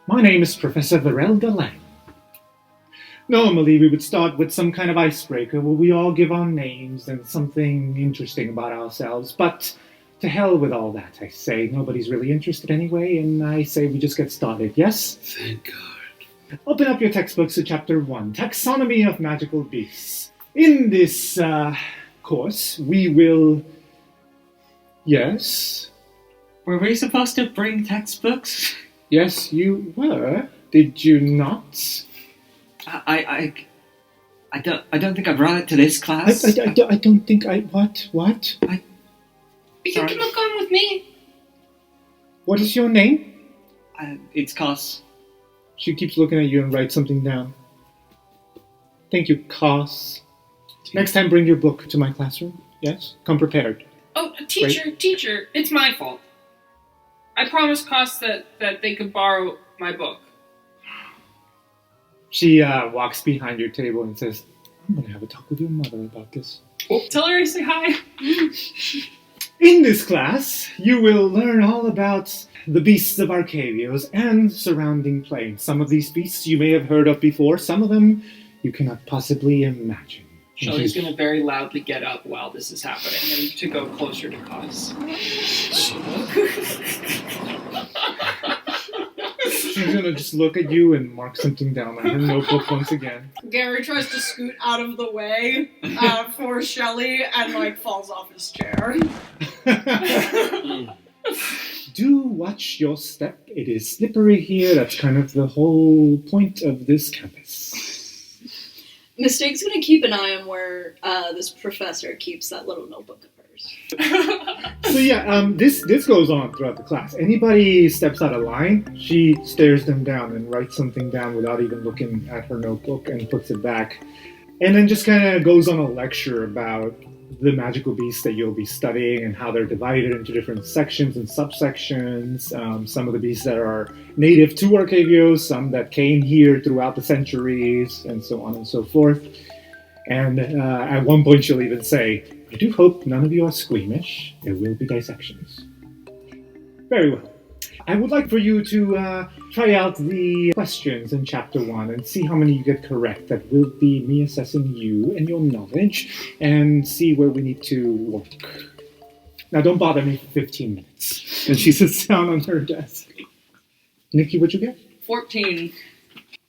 My name is Professor Verelda Lang. Normally, we would start with some kind of icebreaker where we all give our names and something interesting about ourselves, but to hell with all that, I say. Nobody's really interested anyway, and I say we just get started, yes?
Thank God.
Open up your textbooks to Chapter 1, Taxonomy of Magical Beasts. In this course, we will... Yes?
Were we supposed to bring textbooks?
Yes, you were. Did you not?
I don't think I brought it to this class.
I don't think I... What?
You can look on with me.
What is your name?
It's Cos.
She keeps looking at you and writes something down. Thank you, Cos. Next time, bring your book to my classroom. Yes? Come prepared.
Oh, teacher, it's my fault. I promised Cos that they could borrow my book.
She walks behind your table and says, I'm going to have a talk with your mother about this.
Oh, tell her I say hi.
In this class, you will learn all about the beasts of Arcavios and surrounding plains. Some of these beasts you may have heard of before. Some of them you cannot possibly imagine.
Shelly's going to very loudly get up while this is happening and to go closer to Cos.
She's going to just look at you and mark something down on her notebook once again.
Gary tries to scoot out of the way for Shelly and falls off his chair.
Do watch your step. It is slippery here. That's kind of the whole point of this campus.
Mistake's gonna keep an eye on where this professor keeps that little notebook of hers.
So yeah, this goes on throughout the class. Anybody steps out of line, she stares them down and writes something down without even looking at her notebook and puts it back. And then just kind of goes on a lecture about the magical beasts that you'll be studying and how they're divided into different sections and subsections. Some of the beasts that are native to Arcavios, some that came here throughout the centuries, and so on and so forth. And at one point she'll even say, I do hope none of you are squeamish. There will be dissections. Very well. I would like for you to try out the questions in Chapter 1 and see how many you get correct. That will be me assessing you and your knowledge and see where we need to work. Now, don't bother me for 15 minutes. And she sits down on her desk. Nikki, what'd you get?
14.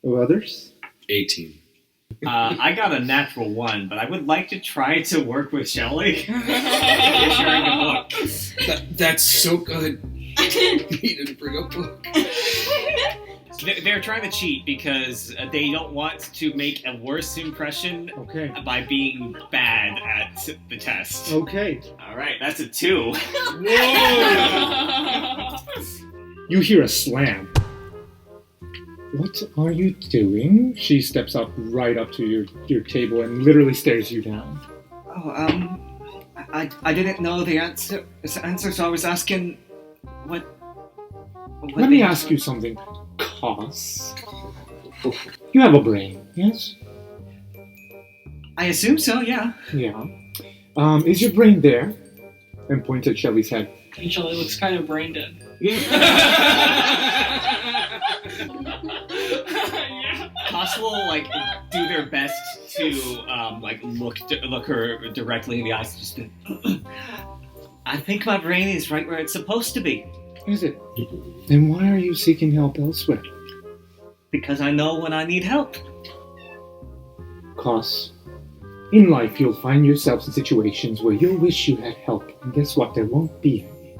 Others?
18.
I got a natural 1, but I would like to try to work with Shelly. Sharing a book.
That's so good. He didn't bring a book.
They're trying to cheat because they don't want to make a worse impression by being bad at the test.
Okay.
Alright, that's a 2.
Whoa! You hear a slam. What are you doing? She steps up right up to your table and literally stares you down.
Oh, I didn't know the answer, so I was asking what
Let me ask you something, Cos. You have a brain, yes?
I assume so, yeah.
Yeah. Is your brain there? And points at Shelly's head.
And Shelly looks kind of brain dead.
Cos will do their best to look her directly in the eyes and just
I think my brain is right where it's supposed to be.
Is it? Then why are you seeking help elsewhere?
Because I know when I need help.
Cos, In life, you'll find yourselves in situations where you'll wish you had help, and guess what? There won't be any.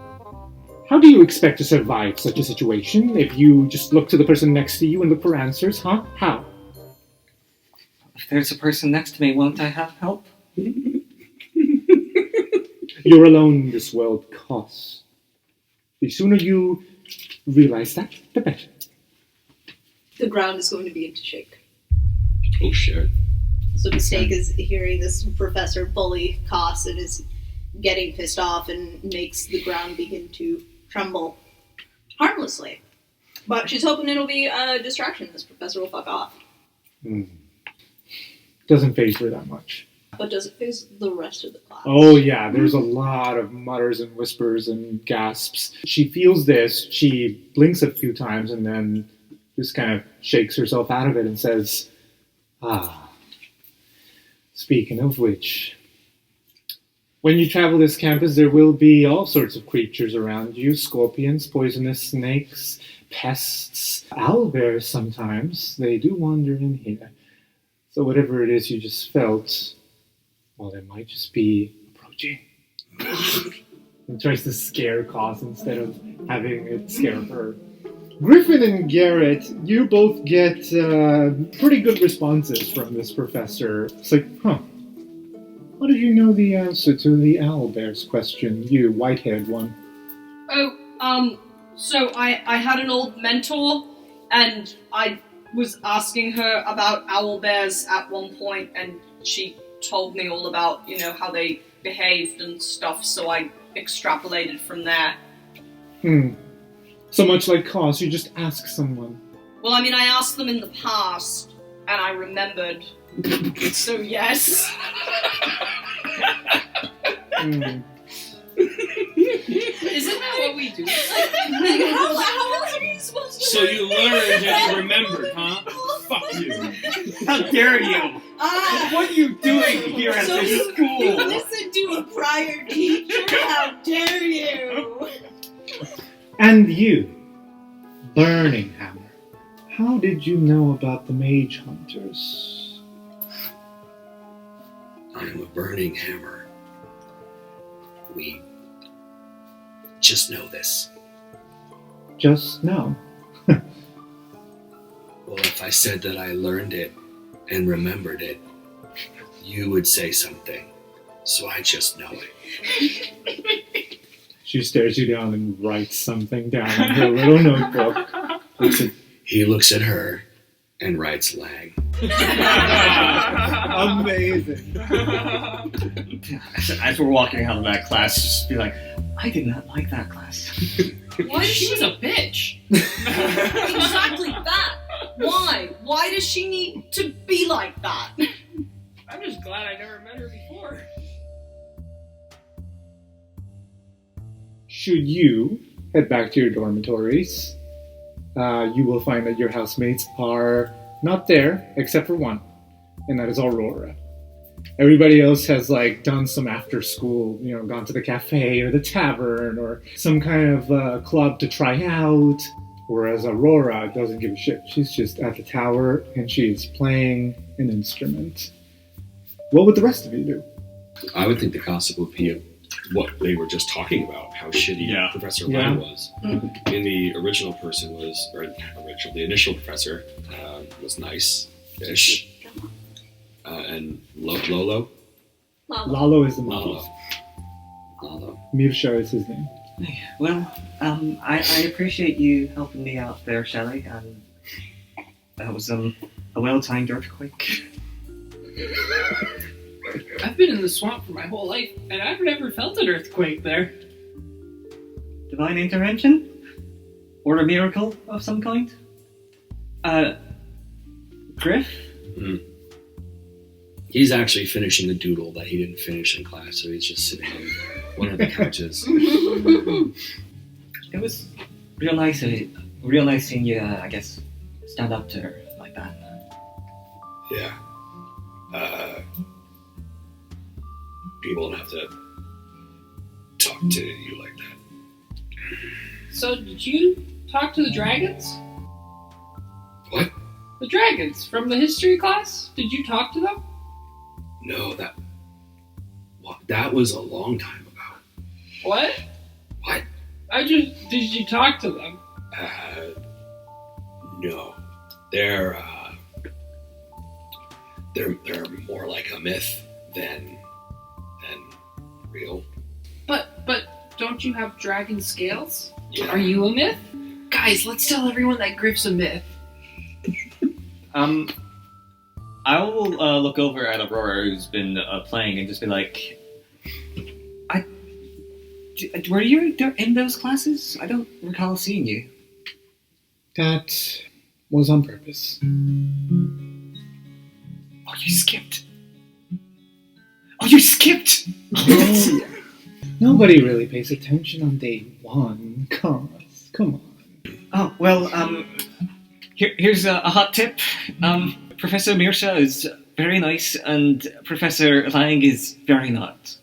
How do you expect to survive such a situation if you just look to the person next to you and look for answers, huh? How?
If there's a person next to me, won't I have help?
You're alone in this world, Cos. The sooner you realize that, the better.
The ground is going to begin to shake.
Oh shit.
So Mistake is hearing this professor bully Cos and is getting pissed off and makes the ground begin to tremble harmlessly. But she's hoping it'll be a distraction. This professor will fuck off.
Doesn't faze her that much.
But does it faze the rest of the class?
Oh yeah, there's a lot of mutters and whispers and gasps. She feels this, she blinks a few times and then just kind of shakes herself out of it and says, speaking of which, when you travel this campus, there will be all sorts of creatures around you. Scorpions, poisonous snakes, pests, owlbears sometimes. They do wander in here. So whatever it is you just felt, well, it might just be approaching. And tries to scare Cos instead of having it scare her. Griffin and Garrett, you both get pretty good responses from this professor. It's like, how did you know the answer to the owlbear's question? You, white-haired one.
So I had an old mentor, and I was asking her about owlbears at one point, and she told me all about, how they behaved and stuff, so I extrapolated from there.
So much like Cos, you just ask someone.
Well, I asked them in the past, and I remembered. So, yes.
Isn't that what we do?
How else are you supposed to
So you learned and you remembered, huh? Fuck you.
How dare you? What are you doing here at this school?
You listened to a prior teacher? How dare you?
And you, Burning Hammer, how did you know about the Mage Hunters?
I am a Burning Hammer. We just know this.
Just know.
Well, if I said that I learned it and remembered it, you would say something. So I just know it.
She stares you down and writes something down on her little notebook.
He looks at her and writes Lang.
Amazing.
As we're walking out of that class, just be like, I did not like that class.
Why she was a bitch? Exactly that. Why? Why does she need to be like that?
I'm just glad I never met her before.
Should you head back to your dormitories, you will find that your housemates are not there, except for one, and that is Aurora. Everybody else has done some after school, gone to the cafe or the tavern or some kind of club to try out, whereas Aurora doesn't give a shit. She's just at the tower and she is playing an instrument. What would the rest of you do?
I would think the concept would be what they were just talking about, how shitty Professor Lang was. And the original person was, the initial professor was nice-ish. And Lolo?
Lalo is the model.
Lalo.
Mirsha is his name.
Well, I appreciate you helping me out there, Shelley. That was a well-timed earthquake.
I've been in the swamp for my whole life, and I've never felt an earthquake there.
Divine intervention? Or a miracle of some kind? Griff?
He's actually finishing a doodle that he didn't finish in class, so he's just sitting on one of the couches.
It was real nice seeing you, I guess, stand up to her like that.
Yeah. People don't have to talk to you like that.
So, did you talk to the dragons?
What?
The dragons from the history class? Did you talk to them?
No, that was a long time ago.
What?
What?
Did you talk to them?
No. They're more like a myth than real.
But don't you have dragon scales?
Yeah.
Are you a myth? Guys, let's tell everyone that Griff's a myth.
I will look over at Aurora, who's been playing, and just be like, were you in those classes? I don't recall seeing you.
That was on purpose.
Oh, you skipped. Oh, you skipped!
Oh, yeah. Nobody really pays attention on day one. Come on.
Oh, well, here's a hot tip. Professor Mirsha is very nice, and Professor Lang is very not.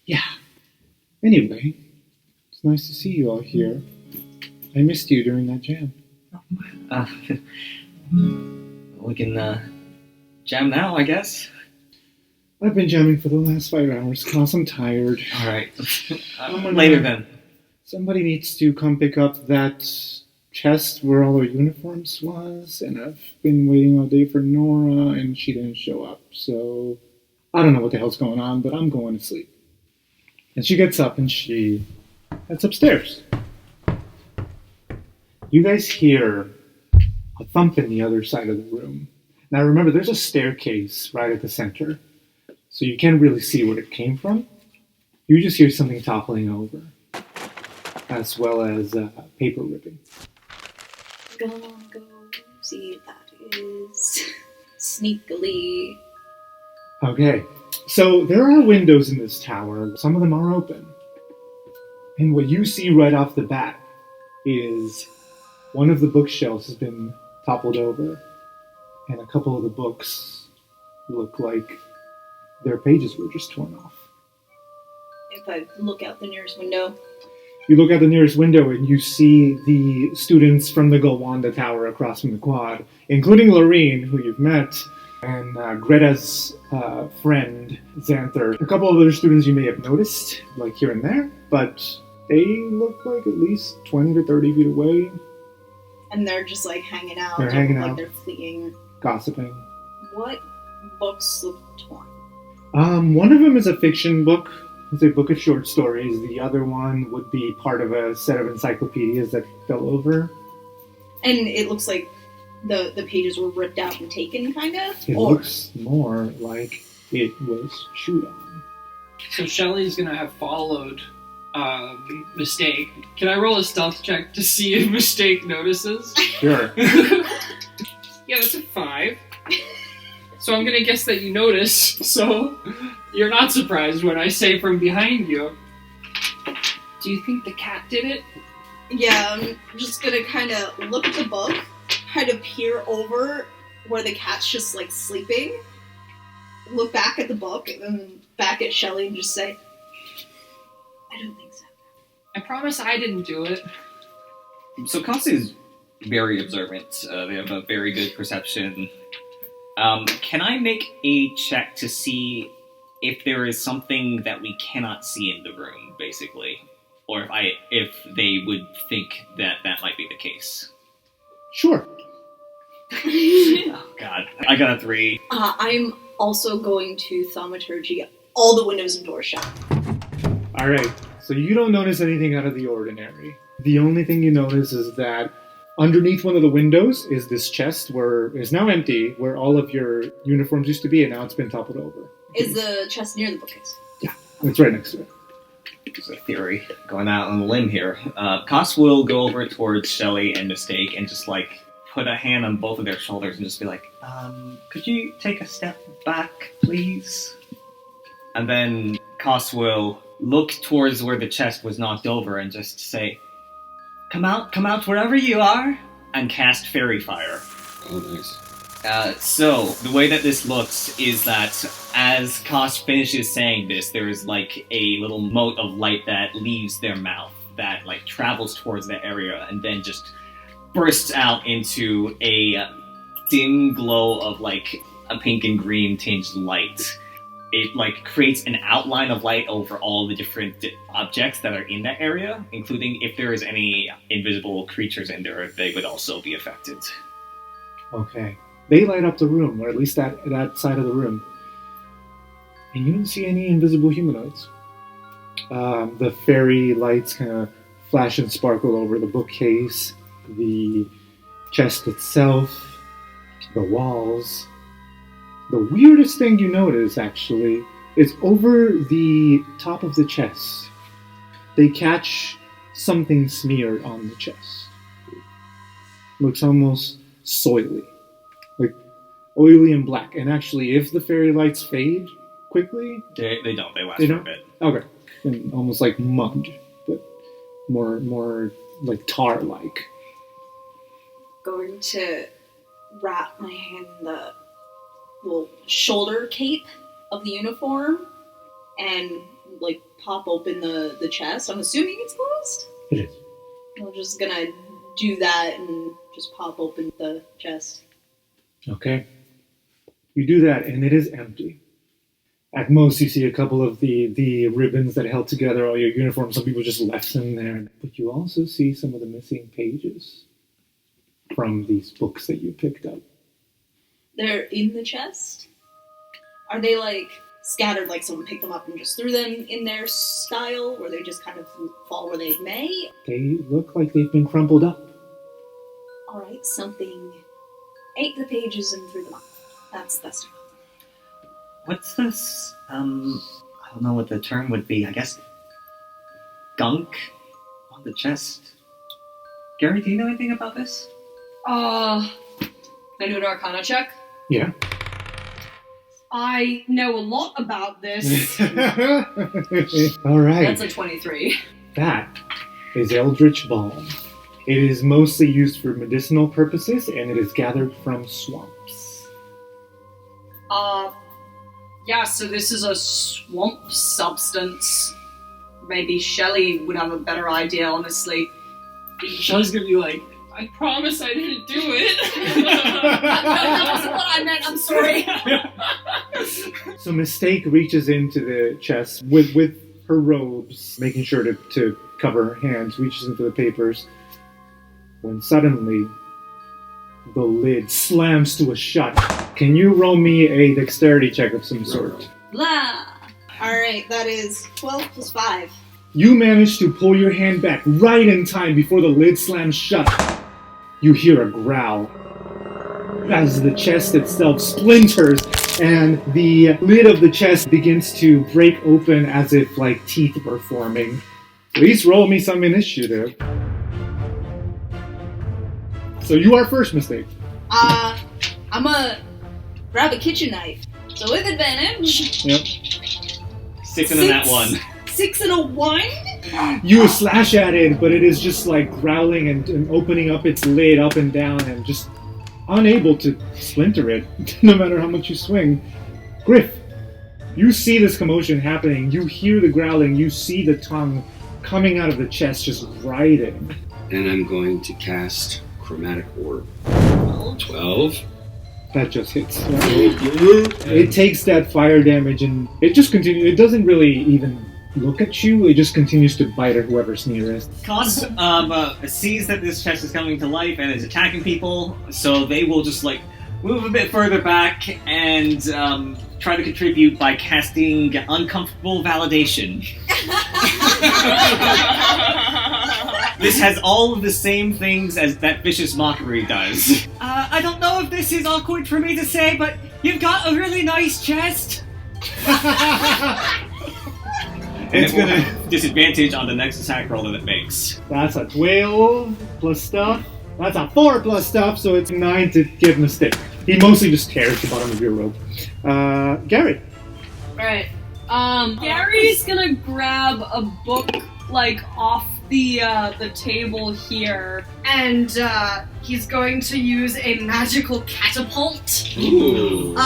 Yeah. Anyway, it's nice to see you all here. I missed you during that jam.
We can jam now, I guess.
I've been jamming for the last 5 hours, cause I'm tired.
Alright. Later then.
Somebody needs to come pick up that chest where all our uniforms was, and I've been waiting all day for Nora, and she didn't show up, so I don't know what the hell's going on, but I'm going to sleep. And she gets up and she heads upstairs. You guys hear a thump in the other side of the room. Now remember, there's a staircase right at the center, so you can't really see where it came from. You just hear something toppling over, as well as paper ripping.
Go see if that is sneakily.
Okay, so there are windows in this tower. Some of them are open. And what you see right off the bat is one of the bookshelves has been toppled over, and a couple of the books look like their pages were just torn off.
If I look out the nearest window.
You look out the nearest window and you see the students from the Golwanda Tower across from the quad, including Lorene, who you've met, and Greta's friend, Xanther. A couple of other students you may have noticed, like here and there, but they look like at least 20 to 30 feet away.
And they're just like hanging out.
They're hanging
like
out.
They're fleeing.
Gossiping.
What books look torn?
One of them is a fiction book. It's a book of short stories. The other one would be part of a set of encyclopedias that fell over.
And it looks like the pages were ripped out and taken, kind of?
It looks more like it was chewed on.
So Shelly's gonna have followed Mistake. Can I roll a stealth check to see if Mistake notices?
Sure.
Yeah, that's a 5. So I'm gonna guess that you notice, so you're not surprised when I say from behind you. Do you think the cat did it?
Yeah, I'm just gonna kind of look at the book, kind of peer over where the cat's just like sleeping, look back at the book, and then back at Shelly and just say, I don't think so.
I promise I didn't do it.
So Kasi is very observant. They have a very good perception. Can I make a check to see if there is something that we cannot see in the room, basically? Or if they would think that might be the case?
Sure.
Oh, God. I got a 3.
I'm also going to thaumaturgy all the windows and doors shut.
Alright, so you don't notice anything out of the ordinary. The only thing you notice is that underneath one of the windows is this chest where is now empty, where all of your uniforms used to be, and now it's been toppled over.
Is the chest near the bookcase?
Yeah, it's right next to it.
There's a theory going out on the limb here. Koss will go over towards Shelly and Mistake and just like put a hand on both of their shoulders and just be like, could you take a step back, please? And then Koss will look towards where the chest was knocked over and just say, come out wherever you are, and cast Fairy Fire.
Oh, nice.
So, the way that this looks is that as Koss finishes saying this, there is like a little mote of light that leaves their mouth, that like travels towards that area, and then just bursts out into a dim glow of like a pink and green tinged light. it like creates an outline of light over all the different objects that are in that area, including if there is any invisible creatures in there, they would also be affected.
Okay. They light up the room, or at least that side of the room. And you don't see any invisible humanoids. The fairy lights kind of flash and sparkle over the bookcase, the chest itself, the walls. The weirdest thing you notice, actually, is over the top of the chest. They catch something smeared on the chest. Looks almost soily. Like, oily and black. And actually, if the fairy lights fade quickly...
They don't. They last
They
for
don't?
a bit.
Okay. And almost like mud, but more like tar-like.
Going to wrap my hand in the little shoulder cape of the uniform and like pop open the chest. I'm assuming it's closed?
It is.
I'm just gonna do that and just pop open the chest.
Okay. You do that, and it is empty. At most, you see a couple of the ribbons that held together all your uniforms. Some people just left them there. But you also see some of the missing pages from these books that you picked up.
They're in the chest? Are they like scattered, like someone picked them up and just threw them in their style, or they just kind of fall where they may?
They look like they've been crumpled up.
Alright, something ate the pages and threw them up. That's
What's this? I don't know what the term would be. I guess gunk on the chest. Gary, do you know anything about this?
Can I do an Arcana check?
Yeah.
I know a lot about this.
All right.
That's a 23.
That is Eldritch Balm. It is mostly used for medicinal purposes, and it is gathered from swamps.
Yeah, so this is a swamp substance. Maybe Shelley would have a better idea, honestly.
Shelley's gonna be like, I promise I didn't do it.
That wasn't what I meant, I'm sorry.
So Mistake reaches into the chest with her robes, making sure to cover her hands, reaches into the papers, when suddenly the lid slams to a shut. Can you roll me a dexterity check of some sort?
Blah! Alright, that is 12 plus 5.
You manage to pull your hand back right in time before the lid slams shut. You hear a growl as the chest itself splinters and the lid of the chest begins to break open as if like teeth were forming. Please roll me some initiative. So you are first, Mistake.
I'm gonna grab a kitchen knife. So with advantage.
Yep.
6 and a nat 1.
6 and a 1?
You slash at it, but it is just like growling and opening up its lid up and down and just unable to splinter it, no matter how much you swing. Griff, you see this commotion happening. You hear the growling. You see the tongue coming out of the chest, just writhing.
And I'm going to cast Chromatic Orb. 12.
That just hits. It takes that fire damage and it just continues. It doesn't really even look at you. It just continues to bite at whoever's nearest.
Cos sees that this chest is coming to life and is attacking people, so they will just like move a bit further back and try to contribute by casting Uncomfortable Validation. This has all of the same things as that Vicious Mockery does. I don't know if this is awkward for me to say, but you've got a really nice chest. It's gonna disadvantage on the next attack roll that it makes.
That's a 12 plus stuff. That's a 4 plus stuff, so it's 9 to give Mistake. He mostly just tears the bottom of your robe. Gary.
Alright. Gary's gonna grab a book, like, off the table here, and he's going to use a magical catapult.
Ooh.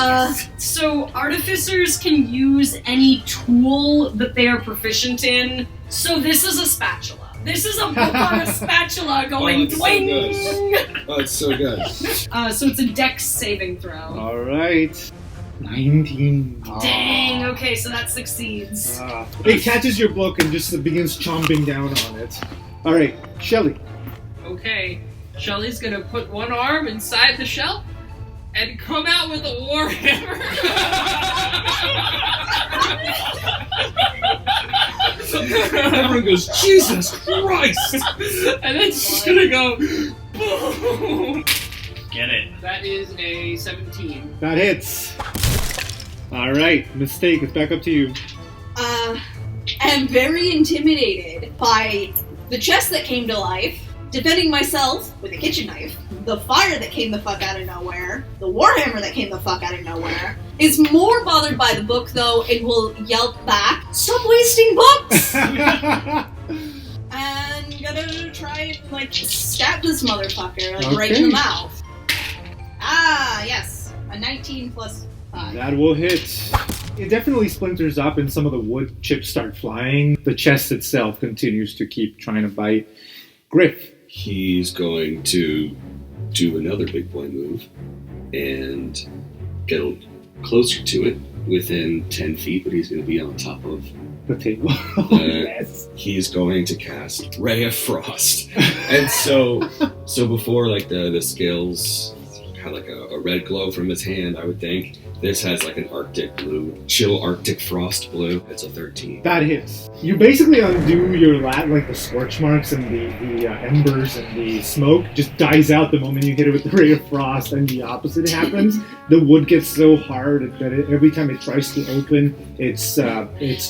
So artificers can use any tool that they are proficient in. So this is a spatula. This is a book on a spatula going twing.
Oh, it's so good.
So it's a dex saving throw.
All right. 19.
Dang, okay, so that succeeds.
It catches your book and just begins chomping down on it. Alright, Shelly.
Okay, Shelly's gonna put one arm inside the shell and come out with a warhammer.
Everyone goes, Jesus Christ!
And then she's gonna go, boom!
Get it.
That is a 17.
That hits. Alright, Mistake, it's back up to you.
I'm very intimidated by the chest that came to life, defending myself with a kitchen knife, the fire that came the fuck out of nowhere, the warhammer that came the fuck out of nowhere, is more bothered by the book though and will yelp back, "Stop wasting books!" And gonna try and stab this motherfucker right in the mouth. Yes, a 19 plus 5.
That will hit. It definitely splinters up and some of the wood chips start flying. The chest itself continues to keep trying to bite. Griff.
He's going to do another big boy move and get closer to it within 10 feet, but he's going to be on top of
the table.
Yes. He's going to cast Ray of Frost. And so before the scales had a red glow from his hand, I would think. This has an Arctic blue, chill Arctic frost blue. It's a 13.
That hits. You basically undo your the scorch marks and the embers and the smoke just dies out the moment you hit it with the ray of frost, and the opposite happens. The wood gets so hard that every time it tries to open its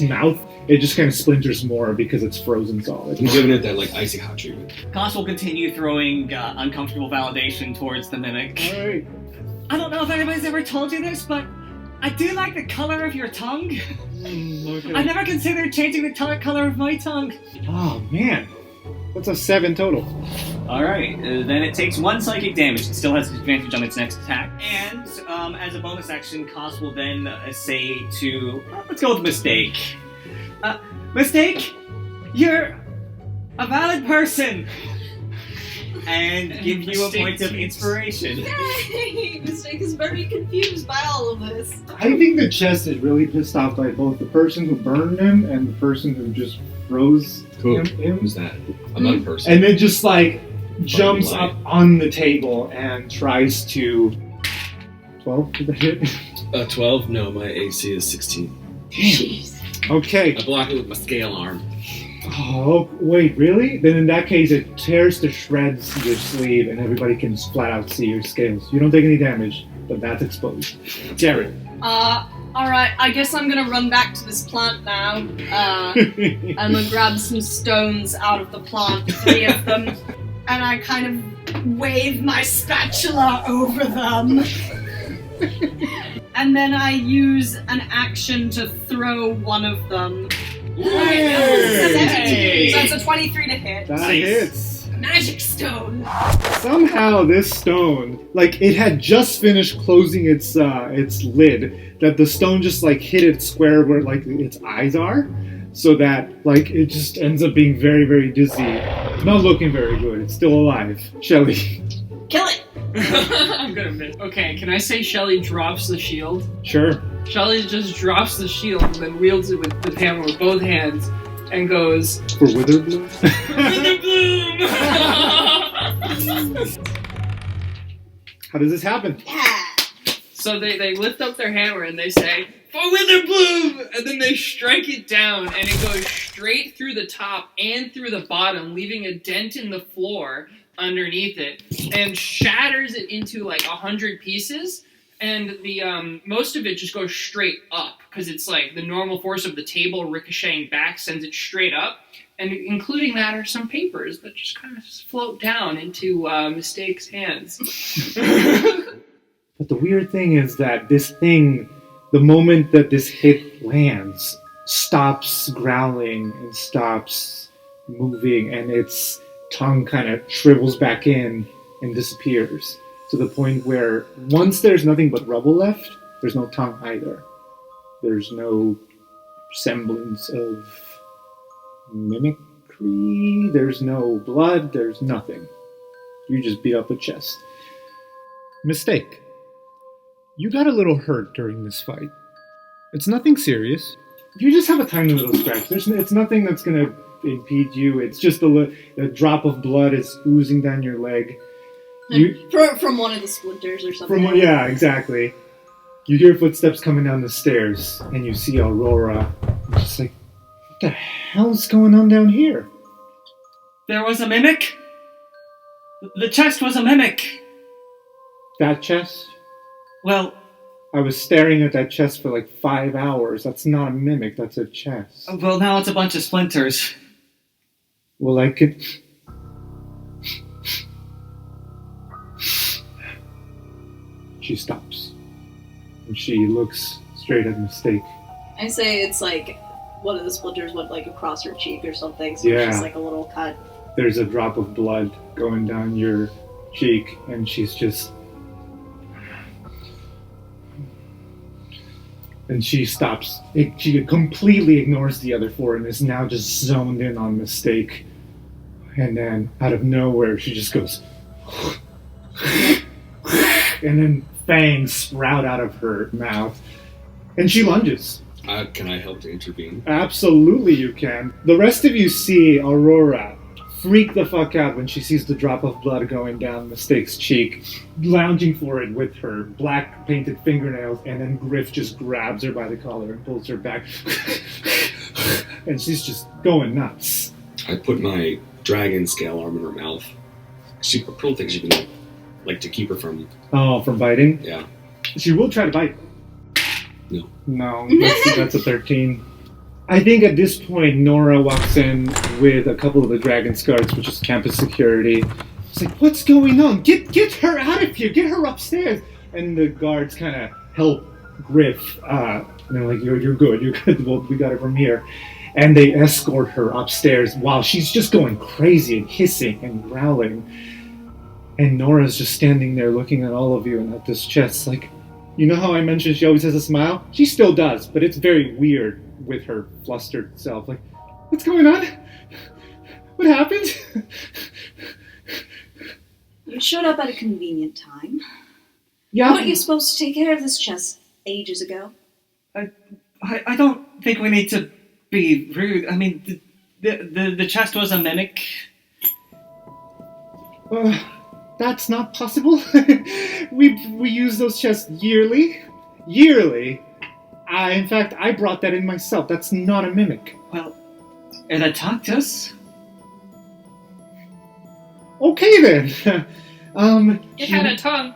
mouth, it just kind of splinters more because it's frozen solid.
I'm giving it that icy hot treatment.
Koss will continue throwing uncomfortable validation towards the mimic.
Alright.
I don't know if anybody's ever told you this, but I do like the color of your tongue.
Okay.
I never considered changing the color of my tongue.
Oh, man. That's a 7 total.
Alright, then it takes 1 psychic damage. It still has advantage on its next attack. And as a bonus action, Koss will then say to... let's go with Mistake. Mistake, you're a valid person. And give you a point of inspiration.
Yay! Mistake is very confused by all of this.
I think the chest is really pissed off by both the person who burned him and the person who just froze him.
Who's that? Another person.
And then just jumps up on the table and tries to... 12? Did that hit?
12? No, my AC is 16.
Jeez. Okay.
I block it with my scale arm.
Oh, wait, really? Then in that case, it tears to shreds your sleeve and everybody can flat out see your scales. You don't take any damage, but that's exposed. Darren.
Alright, I guess I'm gonna run back to this plant now. I'm gonna grab some stones out of the plant, 3 of them, and I kind of wave my spatula over them. And then I use an action to throw one of them.
Yay!
So that's a 23 to hit.
That hits.
Magic stone.
Somehow this stone, it had just finished closing its lid, that the stone just hit it square where its eyes are, so that it just ends up being very, very dizzy. Not looking very good. It's still alive. Shelly.
Kill it.
I'm gonna miss. Okay, can I say Shelly drops the shield?
Sure.
Shelly just drops the shield and then wields it with the hammer with both hands and goes...
For Witherbloom? How does this happen?
So they lift up their hammer and they say, "For Witherbloom!" And then they strike it down and it goes straight through the top and through the bottom, leaving a dent in the floor underneath it, and shatters it into 100 pieces. And the most of it just goes straight up because it's the normal force of the table ricocheting back sends it straight up. And including that are some papers that just kind of float down into Mistake's hands.
But the weird thing is that this thing, the moment that this hit lands, stops growling and stops moving, and its tongue kind of shrivels back in and disappears. To the point where once there's nothing but rubble left, there's no tongue either. There's no semblance of mimicry, there's no blood, there's nothing. You just beat up a chest. Mistake. You got a little hurt during this fight. It's nothing serious. You just have a tiny little scratch. It's nothing that's going to impede you. It's just a drop of blood is oozing down your leg.
From one of the splinters or something.
Yeah, exactly. You hear footsteps coming down the stairs, and you see Aurora. You're just like, what the hell's going on down here?
There was a mimic? The chest was a mimic.
That chest?
Well,
I was staring at that chest for like 5 hours. That's not a mimic, that's a chest.
Well, now it's a bunch of splinters.
Well, I could... She stops. And she looks straight at Mistake.
I say it's like one of the splinters went like across her cheek or something, so
Yeah.
it's just like a little cut.
There's a drop of blood going down your cheek, and she's just... And she stops. She completely ignores the other four and is now just zoned in on Mistake. And then, out of nowhere, she just goes... and then fangs sprout out of her mouth. And she lunges.
Can I help to intervene?
Absolutely you can. The rest of you see Aurora freak the fuck out when she sees the drop of blood going down Mistake's cheek, lounging for it with her black painted fingernails, and then Griff just grabs her by the collar and pulls her back. And she's just going nuts.
I put my dragon scale arm in her mouth. She Pearl thinks you can like to keep her from...
Oh, from biting?
Yeah.
She will try to bite.
No.
No, that's a 13. I think at this point, Nora walks in with a couple of the Dragon's guards, which is campus security. It's like, what's going on? Get her out of here! Get her upstairs! And the guards kind of help Griff. And they're like, you're good. Well, we got her from here. And they escort her upstairs while she's just going crazy and hissing and growling. And Nora's just standing there looking at all of you and at this chest like, you know how I mentioned she always has a smile? She still does, but it's very weird with her flustered self. Like, what's going on? What happened?
You showed up at a convenient time.
Yeah.
Weren't you supposed to take care of this chest ages ago?
I don't think we need to be rude. I mean, the chest was a mimic.
That's not possible. we use those chests yearly. Yearly. In fact, I brought that in myself. That's not a mimic.
Well, it attacked us.
Okay then.
It had a tongue.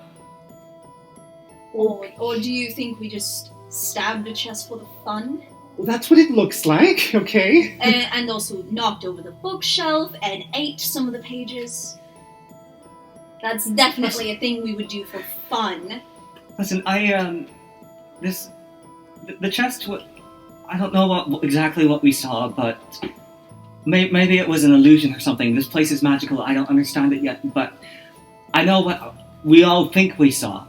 Or do you think we just stabbed a chest for the fun?
Well, that's what it looks like, okay?
And also knocked over the bookshelf and ate some of the pages. That's definitely a thing we would do for fun.
Listen, the chest, I don't know exactly what we saw, but maybe it was an illusion or something. This place is magical, I don't understand it yet, but I know what we all think we saw.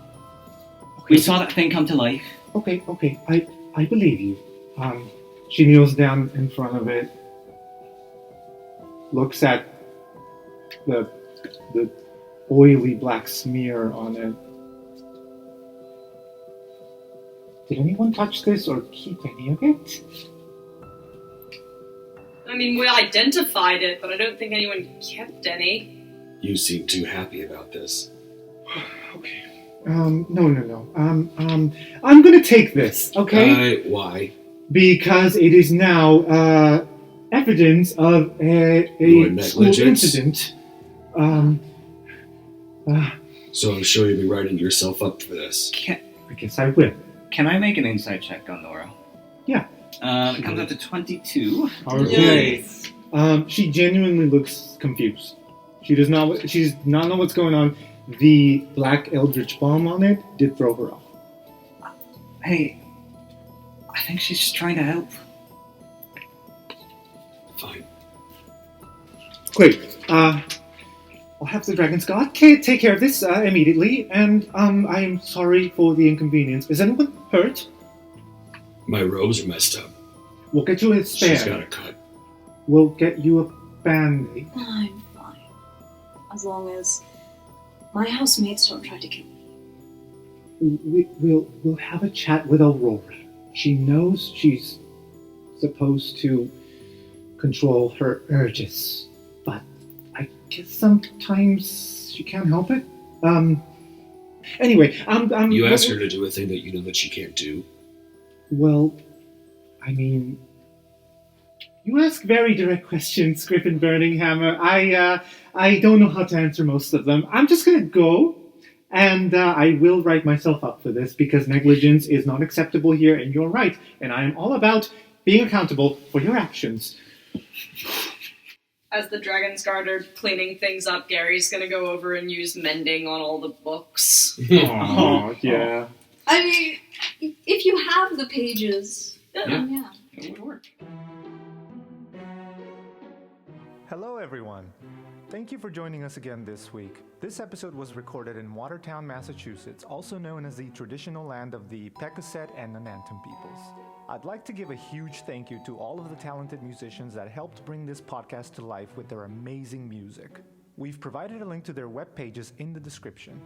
Okay. We saw that thing come to life.
Okay, I believe you. She kneels down in front of it, looks at the oily black smear on it. Did anyone touch this or keep any of it?
I mean, we identified it, but I don't think anyone kept any.
You seem too happy about this.
Okay. No. I'm gonna take this, okay?
Why?
Because it is now, evidence of a school incident.
So I'm sure you'll be writing yourself up for this.
I guess I will.
Can I make an insight check on Nora?
Yeah.
It comes up to 22.
Okay. She genuinely looks confused. She does not know what's going on. The black eldritch bomb on it did throw her off.
Hey, I think she's just trying to help.
Fine.
Great. I'll have the Dragon's Guard take care of this immediately, and I am sorry for the inconvenience. Is anyone hurt?
My robes are messed up.
We'll get you a spare.
She's got a cut.
We'll get you a band-aid.
I'm fine. As long as my housemates don't try to kill me.
we'll have a chat with Aurora. She knows she's supposed to control her urges, but I guess sometimes she can't help it. Anyway,
You ask her to do a thing that you know that she can't do.
Well, I mean, you ask very direct questions, Griffin Burninghammer. I don't know how to answer most of them. I'm just gonna go, and I will write myself up for this because negligence is not acceptable here, and you're right. And I am all about being accountable for your actions.
As the Dragon's Guard are cleaning things up, Gary's gonna go over and use mending on all the books.
Oh, yeah.
I mean, if you have the pages, then yeah.
It would work.
Hello, everyone. Thank you for joining us again this week. This episode was recorded in Watertown, Massachusetts, also known as the traditional land of the Pecasset and Nanantam peoples. I'd like to give a huge thank you to all of the talented musicians that helped bring this podcast to life with their amazing music. We've provided a link to their web pages in the description.